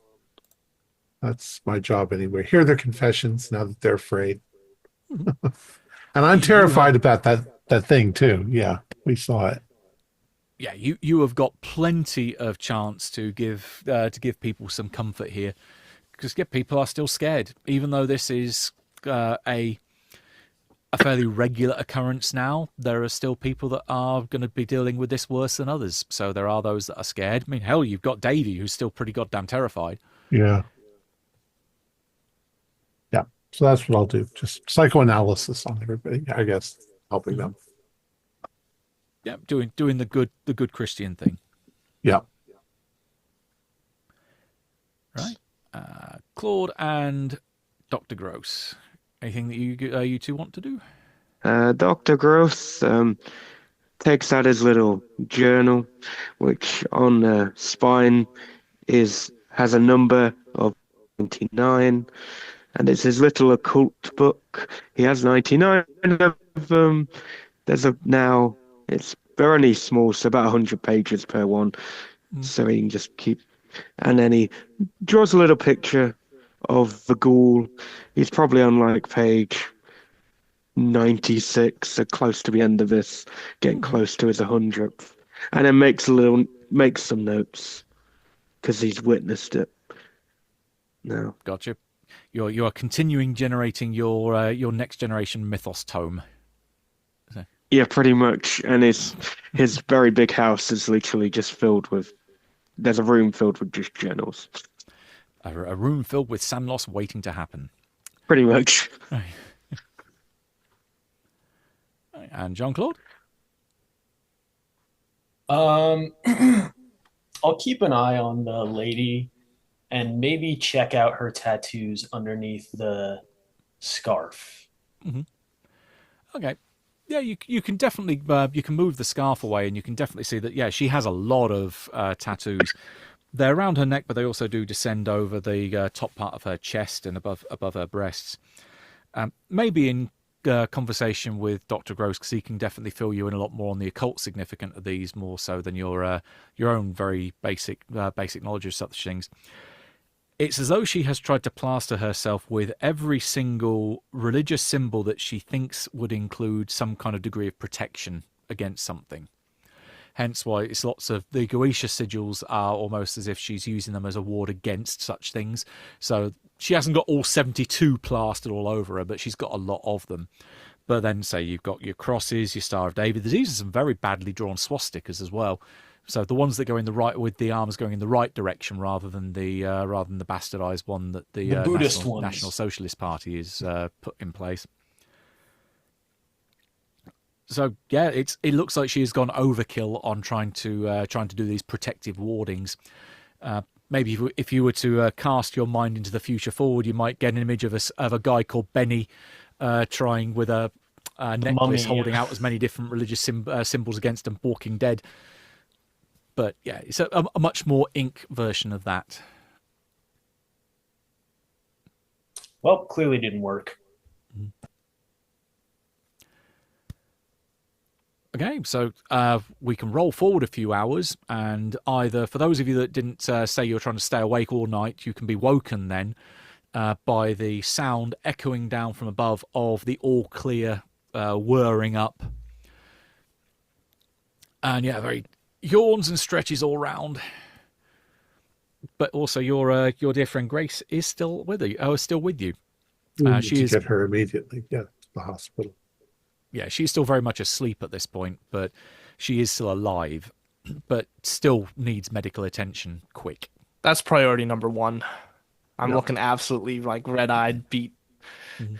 That's my job anyway. Hear their confessions now that they're afraid. And I'm terrified about that thing too. Yeah, we saw it. Yeah, you have got plenty of chance to give people some comfort here, because people are still scared, even though this is a fairly regular occurrence now. There are still people that are going to be dealing with this worse than others. So there are those that are scared. I mean, hell, you've got Davey, who's still pretty goddamn terrified. Yeah. Yeah. So that's what I'll do. Just psychoanalysis on everybody, I guess, helping them. Yeah, doing the good Christian thing. Yeah. Right. Claude and Dr. Gross. Anything that you two want to do? Dr. Gross takes out his little journal, which on the spine has a number of 99, and it's his little occult book. He has 99 of them. It's very small, so about 100 pages per one. So he can just keep, and then he draws a little picture of the ghoul. He's probably on like page 96, so close to the end of this, getting close to his 100th. and then makes some notes because he's witnessed it. No. Gotcha. You are continuing generating your next generation mythos tome. Yeah, pretty much. And his very big house is literally just filled with. There's a room filled with just journals. A room filled with sand loss waiting to happen. Pretty much. And Jean-Claude? I'll keep an eye on the lady and maybe check out her tattoos underneath the scarf. Mm-hmm. Okay. Yeah, you can definitely you can move the scarf away, and you can definitely see that. Yeah, she has a lot of tattoos. They're around her neck, but they also do descend over the top part of her chest and above her breasts. Maybe in conversation with Dr. Gross, because he can definitely fill you in a lot more on the occult significance of these, more so than your own very basic knowledge of such things. It's as though she has tried to plaster herself with every single religious symbol that she thinks would include some kind of degree of protection against something. Hence why it's lots of the Goetia sigils are almost as if she's using them as a ward against such things. So she hasn't got all 72 plastered all over her, but she's got a lot of them. But then, say, you've got your crosses, your Star of David. There's even some very badly drawn swastikas as well. So the ones that go in the right, with the arms going in the right direction, rather than the bastardized one that the Buddhist National Socialist Party is put in place. So yeah, it looks like she has gone overkill on trying to do these protective wardings. Maybe if you were to cast your mind into the future forward, you might get an image of a guy called Benny trying with a necklace holding out as many different religious symbols against him, Walking Dead. But yeah, it's a much more ink version of that. Well, clearly didn't work. Okay, so we can roll forward a few hours, and either, for those of you that didn't say you're trying to stay awake all night, you can be woken then by the sound echoing down from above of the all clear whirring up. And yeah, very yawns and stretches all round. But also your dear friend Grace is still with you. Still with you. She is get her immediately. Yeah, to the hospital. Yeah, she's still very much asleep at this point, but she is still alive, but still needs medical attention quick. That's priority number one. I'm looking absolutely like red-eyed, beat. Mm-hmm.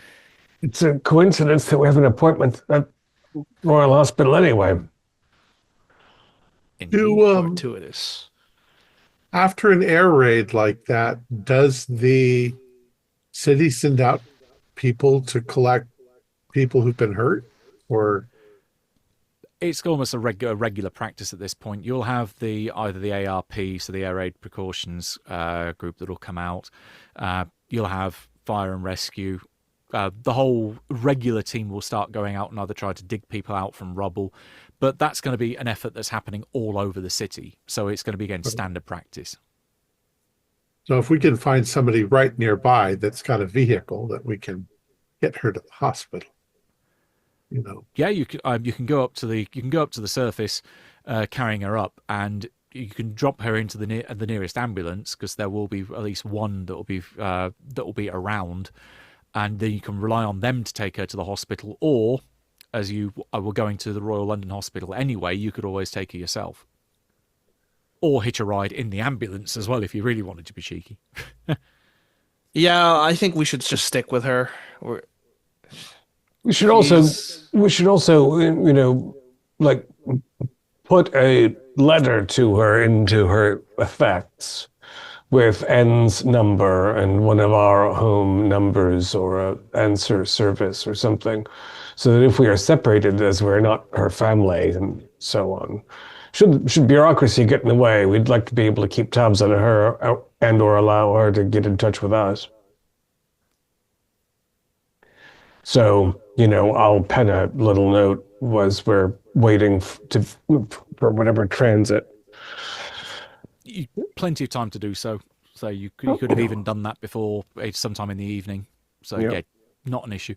It's a coincidence that we have an appointment at Royal Hospital anyway. Fortuitous. After an air raid like that, does the city send out people to collect people who've been hurt? Or it's almost a regular practice at this point. You'll have either the ARP, so the Air Raid Precautions group that'll come out. You'll have fire and rescue. The whole regular team will start going out and either try to dig people out from rubble. But that's going to be an effort that's happening all over the city. So it's going to be, again, standard practice. So if we can find somebody right nearby that's got a vehicle that we can get her to the hospital. Yeah, you can go up to the surface, carrying her up, and you can drop her into the nearest ambulance, because there will be at least one that will be around, and then you can rely on them to take her to the hospital. Or, as you were going to the Royal London Hospital anyway, you could always take her yourself, or hitch a ride in the ambulance as well if you really wanted to be cheeky. Yeah, I think we should just stick with her. We should also, like, put a letter to her into her effects with N's number and one of our home numbers or a answer service or something, so that if we are separated, as we're not her family and so on, should bureaucracy get in the way, we'd like to be able to keep tabs on her and or allow her to get in touch with us. So, I'll pen a little note as we're waiting for whatever transit. Plenty of time to do so. So you could have even done that before sometime in the evening. So yeah, not an issue.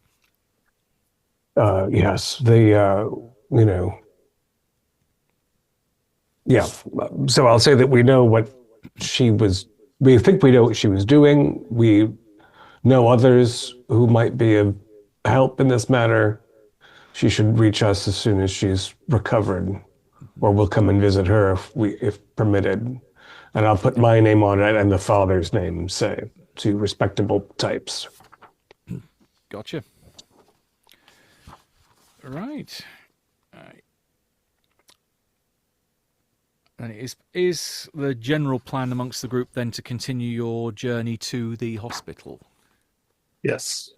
Yes, Yeah. So I'll say that we know what she was. We think we know what she was doing. We know others who might be of help in this matter. She should reach us as soon as she's recovered, or we'll come and visit her if permitted. And I'll put my name on it and the father's name, say, two respectable types. Gotcha. Right. And is the general plan amongst the group then to continue your journey to the hospital? Yes.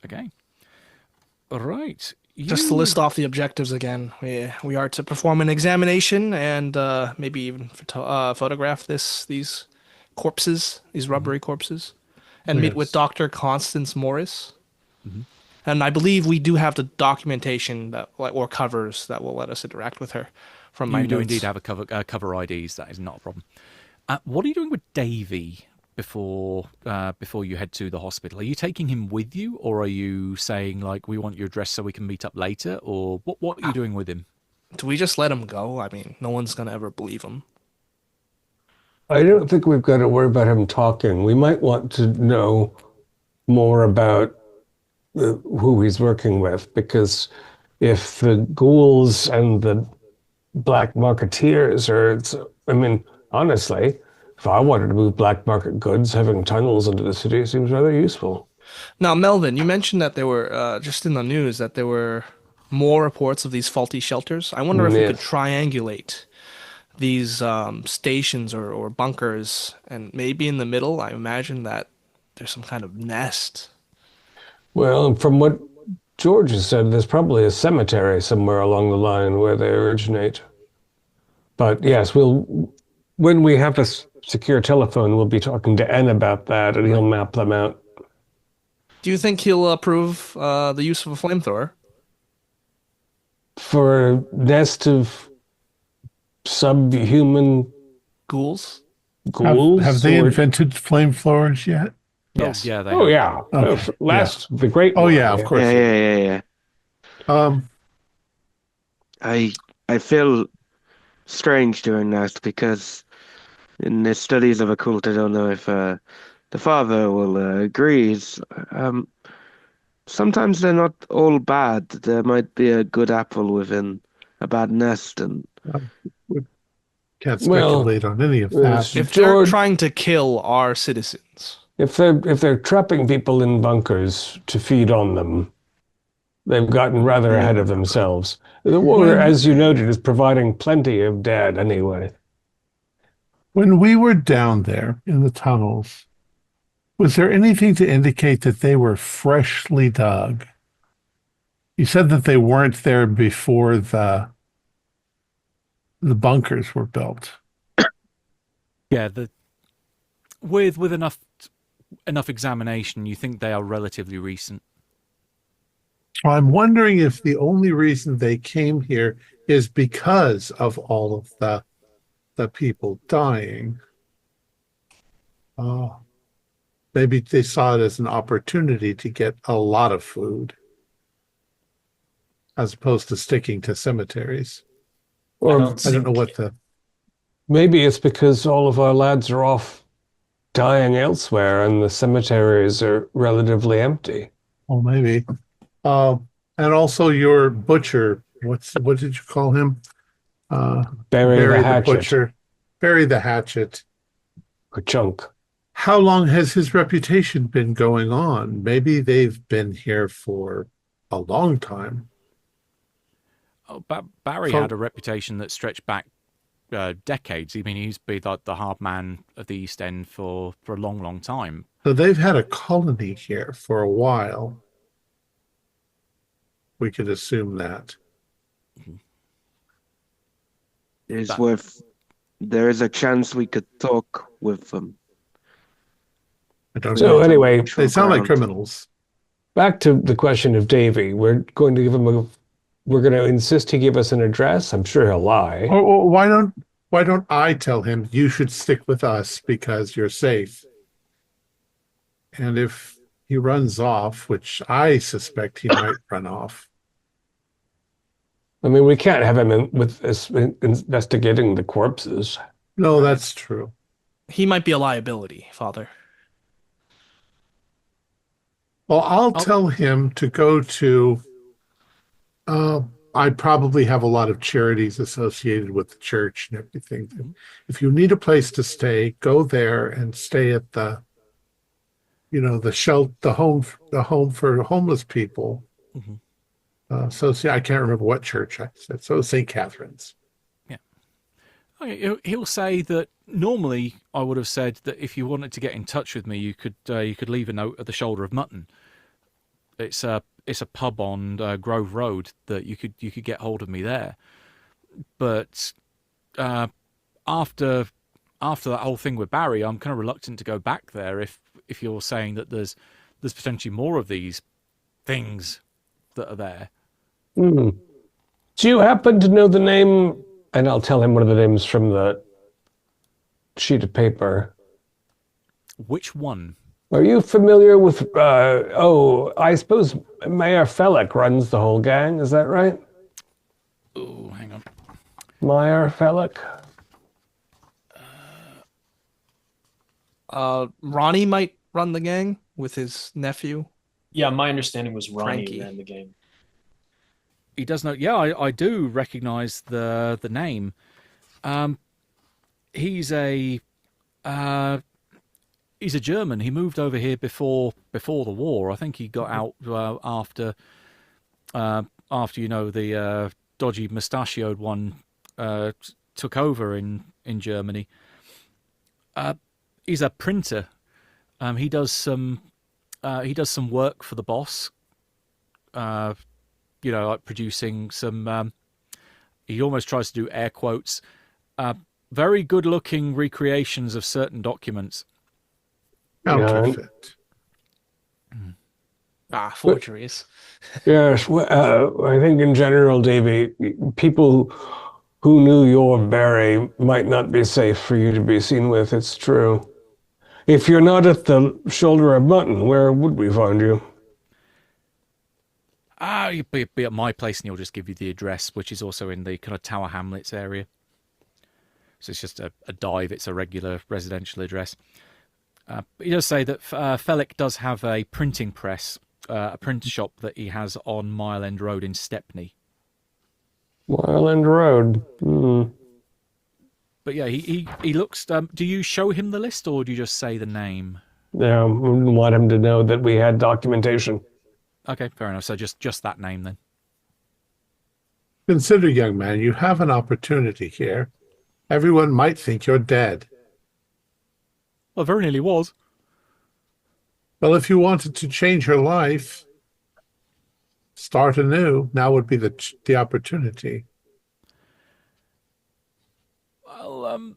Okay. All right. Just to list off the objectives again, we are to perform an examination and maybe even photograph these corpses, these rubbery corpses, and meet with Dr. Constance Morris. Mm-hmm. And I believe we do have the documentation or covers that will let us interact with her. From my You do notes. indeed have a cover IDs. That is not a problem. What are you doing with Davy before you head to the hospital? Are you taking him with you, or are you saying like we want your address so we can meet up later, or what are you doing with him? Do we just let him go? I mean, no one's gonna ever believe him. I don't think we've got to worry about him talking. We might want to know more about who he's working with, because if the ghouls and the black marketeers I mean, honestly, if I wanted to move black market goods, having tunnels into the city seems rather useful. Now, Melvin, you mentioned that there were just in the news that there were more reports of these faulty shelters. I wonder if we could triangulate these stations or bunkers, and maybe in the middle, I imagine that there's some kind of nest. Well, from what George has said, there's probably a cemetery somewhere along the line where they originate. But yes, when we have a secure telephone, we'll be talking to N about that, and he'll map them out. Do you think he'll approve the use of a flamethrower? For a nest of subhuman Ghouls? ghouls? Have they invented flamethrowers yet? Yes. Yeah. They Oh, have. yeah. Okay. The Great Oh, War. yeah, of course. Yeah. Um, I feel strange doing that because in the studies of occult, I don't know if the father will agree. Sometimes they're not all bad. There might be a good apple within a bad nest, and we can't speculate on any of that. If they're trying to kill our citizens. If they're trapping people in bunkers to feed on them, they've gotten rather ahead of themselves. The war, as you noted, is providing plenty of dead anyway. When we were down there in the tunnels, was there anything to indicate that they were freshly dug? You said that they weren't there before the bunkers were built. Yeah, with enough examination, you think they are relatively recent. I'm wondering if the only reason they came here is because of all of the people dying. Oh, maybe they saw it as an opportunity to get a lot of food, as opposed to sticking to cemeteries. Or I don't know what the... Maybe it's because all of our lads are off dying elsewhere and the cemeteries are relatively empty. Oh, maybe. And also your butcher, what did you call him? Bury the hatchet. Butcher. Bury the hatchet. Or chunk. How long has his reputation been going on? Maybe they've been here for a long time. Oh, Barry had a reputation that stretched back decades. I mean, he's been like the hard man of the East End for a long, long time. So they've had a colony here for a while. We could assume that. There is a chance we could talk with them. I don't know. So anyway, they sound like criminals. Back to the question of Davy. We're going to give him we're going to insist he give us an address. I'm sure he'll lie. Or why don't I tell him you should stick with us because you're safe? And if he runs off, which I suspect he might run off, I mean, we can't have him investigating the corpses. No, that's true. He might be a liability, Father. Well, I'll tell him to go to. I probably have a lot of charities associated with the church and everything. Mhm. If you need a place to stay, go there and stay at the, the shelter, the home for homeless people. Mhm. So see, I can't remember what church I said. So St. Catherine's. Yeah. Okay, he'll say that normally I would have said that if you wanted to get in touch with me, you could leave a note at the Shoulder of Mutton. It's a pub on Grove Road that you could get hold of me there. But after that whole thing with Barry, I'm kind of reluctant to go back there if you're saying that there's potentially more of these things that are there. Hmm. Do you happen to know the name? And I'll tell him one of the names from the sheet of paper. Which one? Are you familiar with, I suppose Mayor Fellick runs the whole gang, is that right? Oh, hang on. Mayor Fellick? Ronnie might run the gang with his nephew. Yeah, my understanding was Ronnie Frankie. ran the game. He does know. Yeah, I do recognize the name. He's a German. He moved over here before the war. I think he got out after the dodgy mustachioed one took over in Germany. He's a printer. He does some work for the boss. Like producing some. He almost tries to do air quotes. Very good-looking recreations of certain documents. Counterfeit. Forgeries. Yes, well, I think in general, Davy, people who knew your Barry might not be safe for you to be seen with. It's true. If you're not at the Shoulder of Mutton, where would we find you? You'd be at my place, and he'll just give you the address, which is also in the kind of Tower Hamlets area. So it's just a dive. It's a regular residential address. He does say that Fellick does have a printing press, a print shop that he has on Mile End Road in Stepney. Mile End Road. But yeah, he looks. Do you show him the list, or do you just say the name? Yeah, we want him to know that we had documentation. Okay, fair enough. So just that name then. Consider, young man, you have an opportunity here. Everyone might think you're dead. Well, very nearly was. Well, if you wanted to change your life, start anew, now would be the opportunity. Well,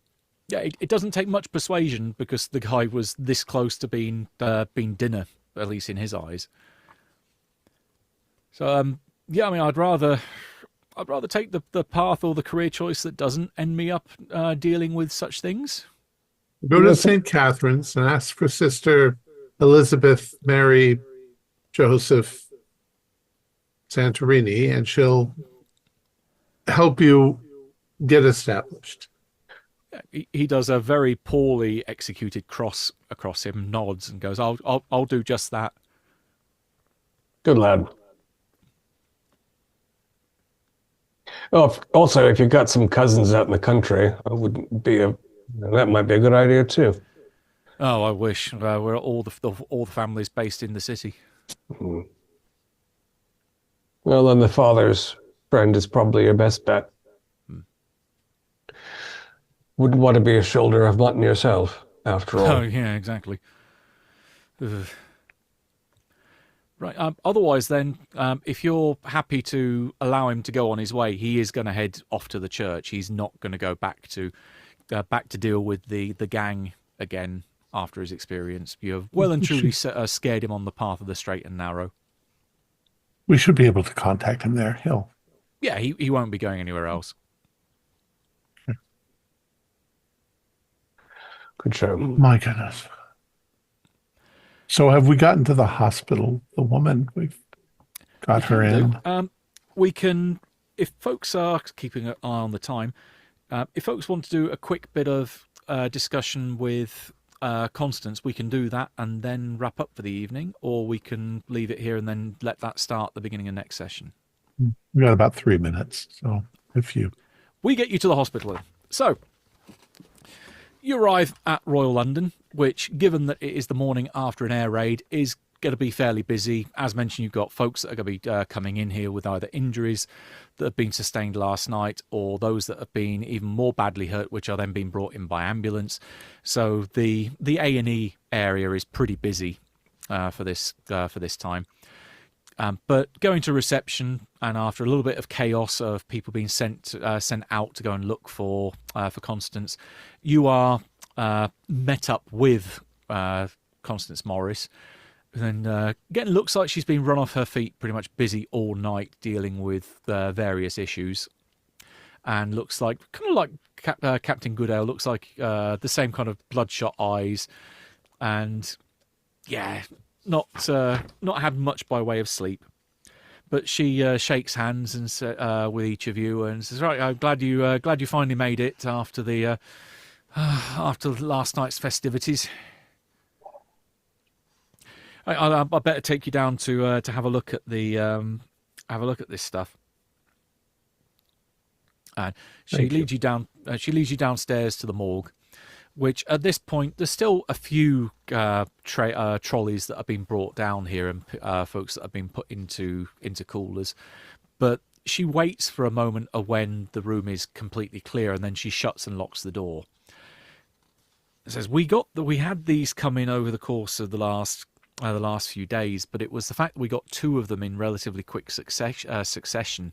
yeah, it doesn't take much persuasion because the guy was this close to being dinner, at least in his eyes. So, yeah, I mean, I'd rather take the path or the career choice that doesn't end me up dealing with such things. Go to St. Catherine's and ask for Sister Elizabeth Mary Joseph Santorini, and she'll help you get established. He does a very poorly executed cross across him, nods, and goes, "I'll do just that." Good lad. Oh, also, if you've got some cousins out in the country, that might be a good idea too. Oh, I wish. We're all the families based in the city. Hmm. Well, then the father's friend is probably your best bet. Wouldn't want to be a shoulder of mutton yourself, after all. Oh, yeah, exactly. Ugh. Right. Otherwise, then, if you're happy to allow him to go on his way, he is going to head off to the church. He's not going to go back to deal with the gang again after his experience. You have well and truly scared him on the path of the straight and narrow. We should be able to contact him there. Yeah, he won't be going anywhere else. Good show. My goodness. So have we gotten to the hospital? The woman, we've got her in. We can if folks are keeping an eye on the time, if folks want to do a quick bit of discussion with Constance, we can do that and then wrap up for the evening, or we can leave it here and then let that start at the beginning of next session. We got about 3 minutes, so if you... We get you to the hospital. So, you arrive at Royal London, which, given that it is the morning after an air raid, is going to be fairly busy. As mentioned, you've got folks that are going to be coming in here with either injuries that have been sustained last night, or those that have been even more badly hurt, which are then being brought in by ambulance. So the A&E area is pretty busy for this time. But going to reception, and after a little bit of chaos of people being sent out to go and look for Constance, you are met up with Constance Morris. And again, looks like she's been run off her feet, pretty much busy all night dealing with various issues. And looks like, kind of like Captain Goodale, looks like the same kind of bloodshot eyes. And yeah, not had much by way of sleep. But she shakes hands and with each of you and says, "Right, I'm glad you finally made it after the after last night's festivities. I better take you down to have a look at the this stuff." And she leads you down. She leads you downstairs to the morgue, which at this point there's still a few trolleys that have been brought down here and folks that have been put into coolers. But she waits for a moment of when the room is completely clear, and then she shuts and locks the door. It says, we had these come in over the course of the last few days, but it was the fact that we got two of them in relatively quick succession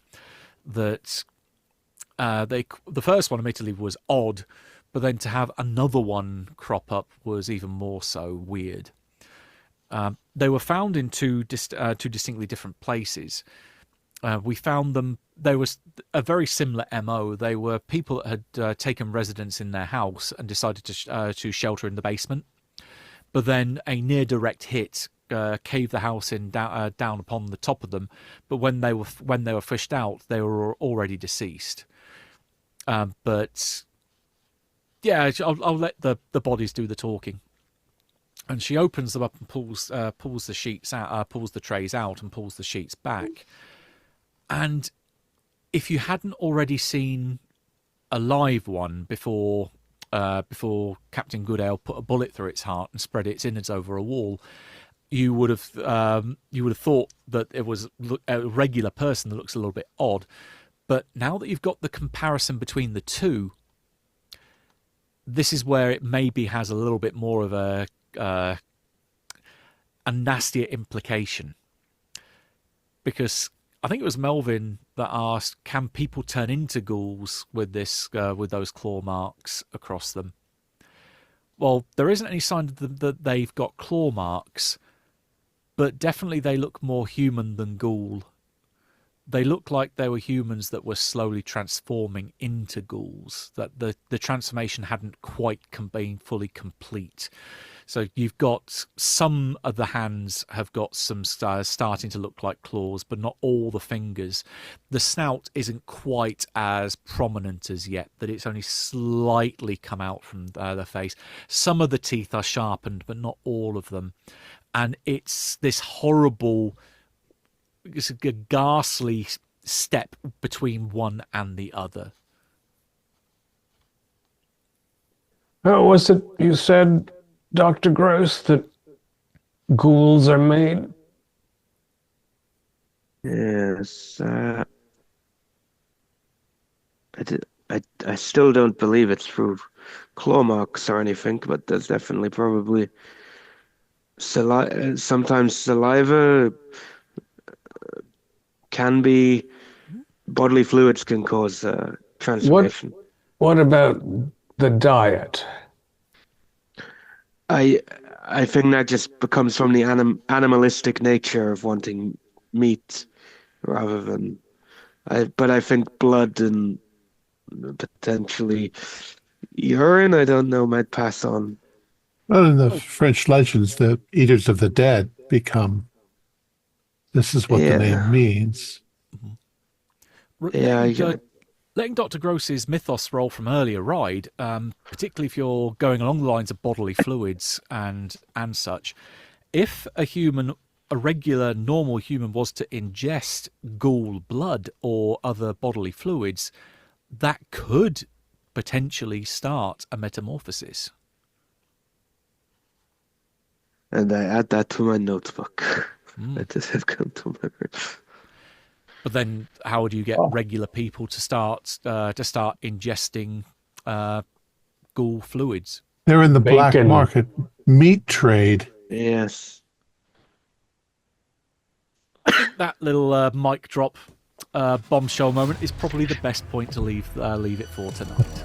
that the first one admittedly was odd, but then to have another one crop up was even more so weird. They were found in two distinctly different places. We found them. There was a very similar MO. They were people that had taken residence in their house and decided to shelter in the basement. But then a near direct hit caved the house in down upon the top of them. But when they were fished out, they were already deceased. But yeah, I'll let the bodies do the talking. And she opens them up and pulls the sheets out, pulls the trays out, and pulls the sheets back. And if you hadn't already seen a live one before Captain Goodale put a bullet through its heart and spread its innards over a wall, you would have thought that it was a regular person that looks a little bit odd. But now that you've got the comparison between the two, this is where it maybe has a little bit more of a nastier implication. Because I think it was Melvin that asked, can people turn into ghouls with those claw marks across them? Well, there isn't any sign that they've got claw marks, but definitely they look more human than ghoul. They look like they were humans that were slowly transforming into ghouls, that the transformation hadn't quite been fully complete. So you've got some of the hands have got some starting to look like claws, but not all the fingers. The snout isn't quite as prominent as yet, that it's only slightly come out from the face. Some of the teeth are sharpened, but not all of them. And it's this horrible, it's a ghastly step between one and the other. How was it you said, Dr. Gross, that ghouls are made? Yes. I still don't believe it's through claw marks or anything, but there's definitely probably sometimes saliva can be, bodily fluids can cause transformation. What about the diet? I think that just becomes from the animalistic nature of wanting meat rather than. But I think blood and potentially urine, I don't know, might pass on. Well, in the French legends, the eaters of the dead become. This is what the name means. Letting Dr. Gross's mythos roll from earlier ride, particularly if you're going along the lines of bodily fluids and such, if a regular normal human was to ingest ghoul blood or other bodily fluids, that could potentially start a metamorphosis. And I add that to my notebook. That just have come to my brain. But then, how do you get regular people to start ingesting ghoul fluids? They're in the black market meat trade. Yes. I think that little mic drop bombshell moment is probably the best point to leave it for tonight.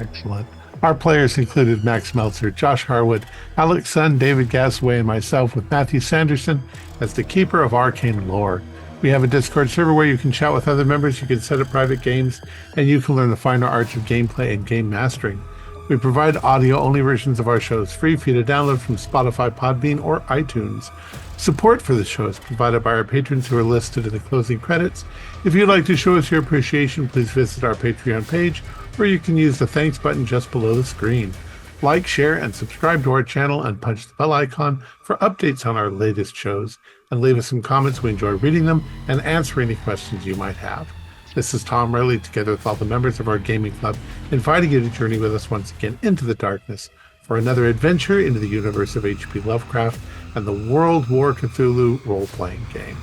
Excellent. Our players included Max Meltzer, Josh Harwood, Alex Sun, David Gasaway, and myself, with Matthew Sanderson as the keeper of arcane lore. We have a Discord server where you can chat with other members, you can set up private games, and you can learn the finer arts of gameplay and game mastering. We provide audio-only versions of our shows free for you to download from Spotify, Podbean, or iTunes. Support for the show is provided by our patrons who are listed in the closing credits. If you'd like to show us your appreciation, please visit our Patreon page, or you can use the thanks button just below the screen. Like, share, and subscribe to our channel and punch the bell icon for updates on our latest shows. And leave us some comments. We enjoy reading them and answering any questions you might have. This is Thom Raley, together with all the members of our gaming club, inviting you to journey with us once again into the darkness for another adventure into the universe of H.P. Lovecraft and the World War Cthulhu role-playing game.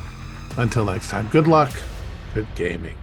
Until next time, good luck, good gaming.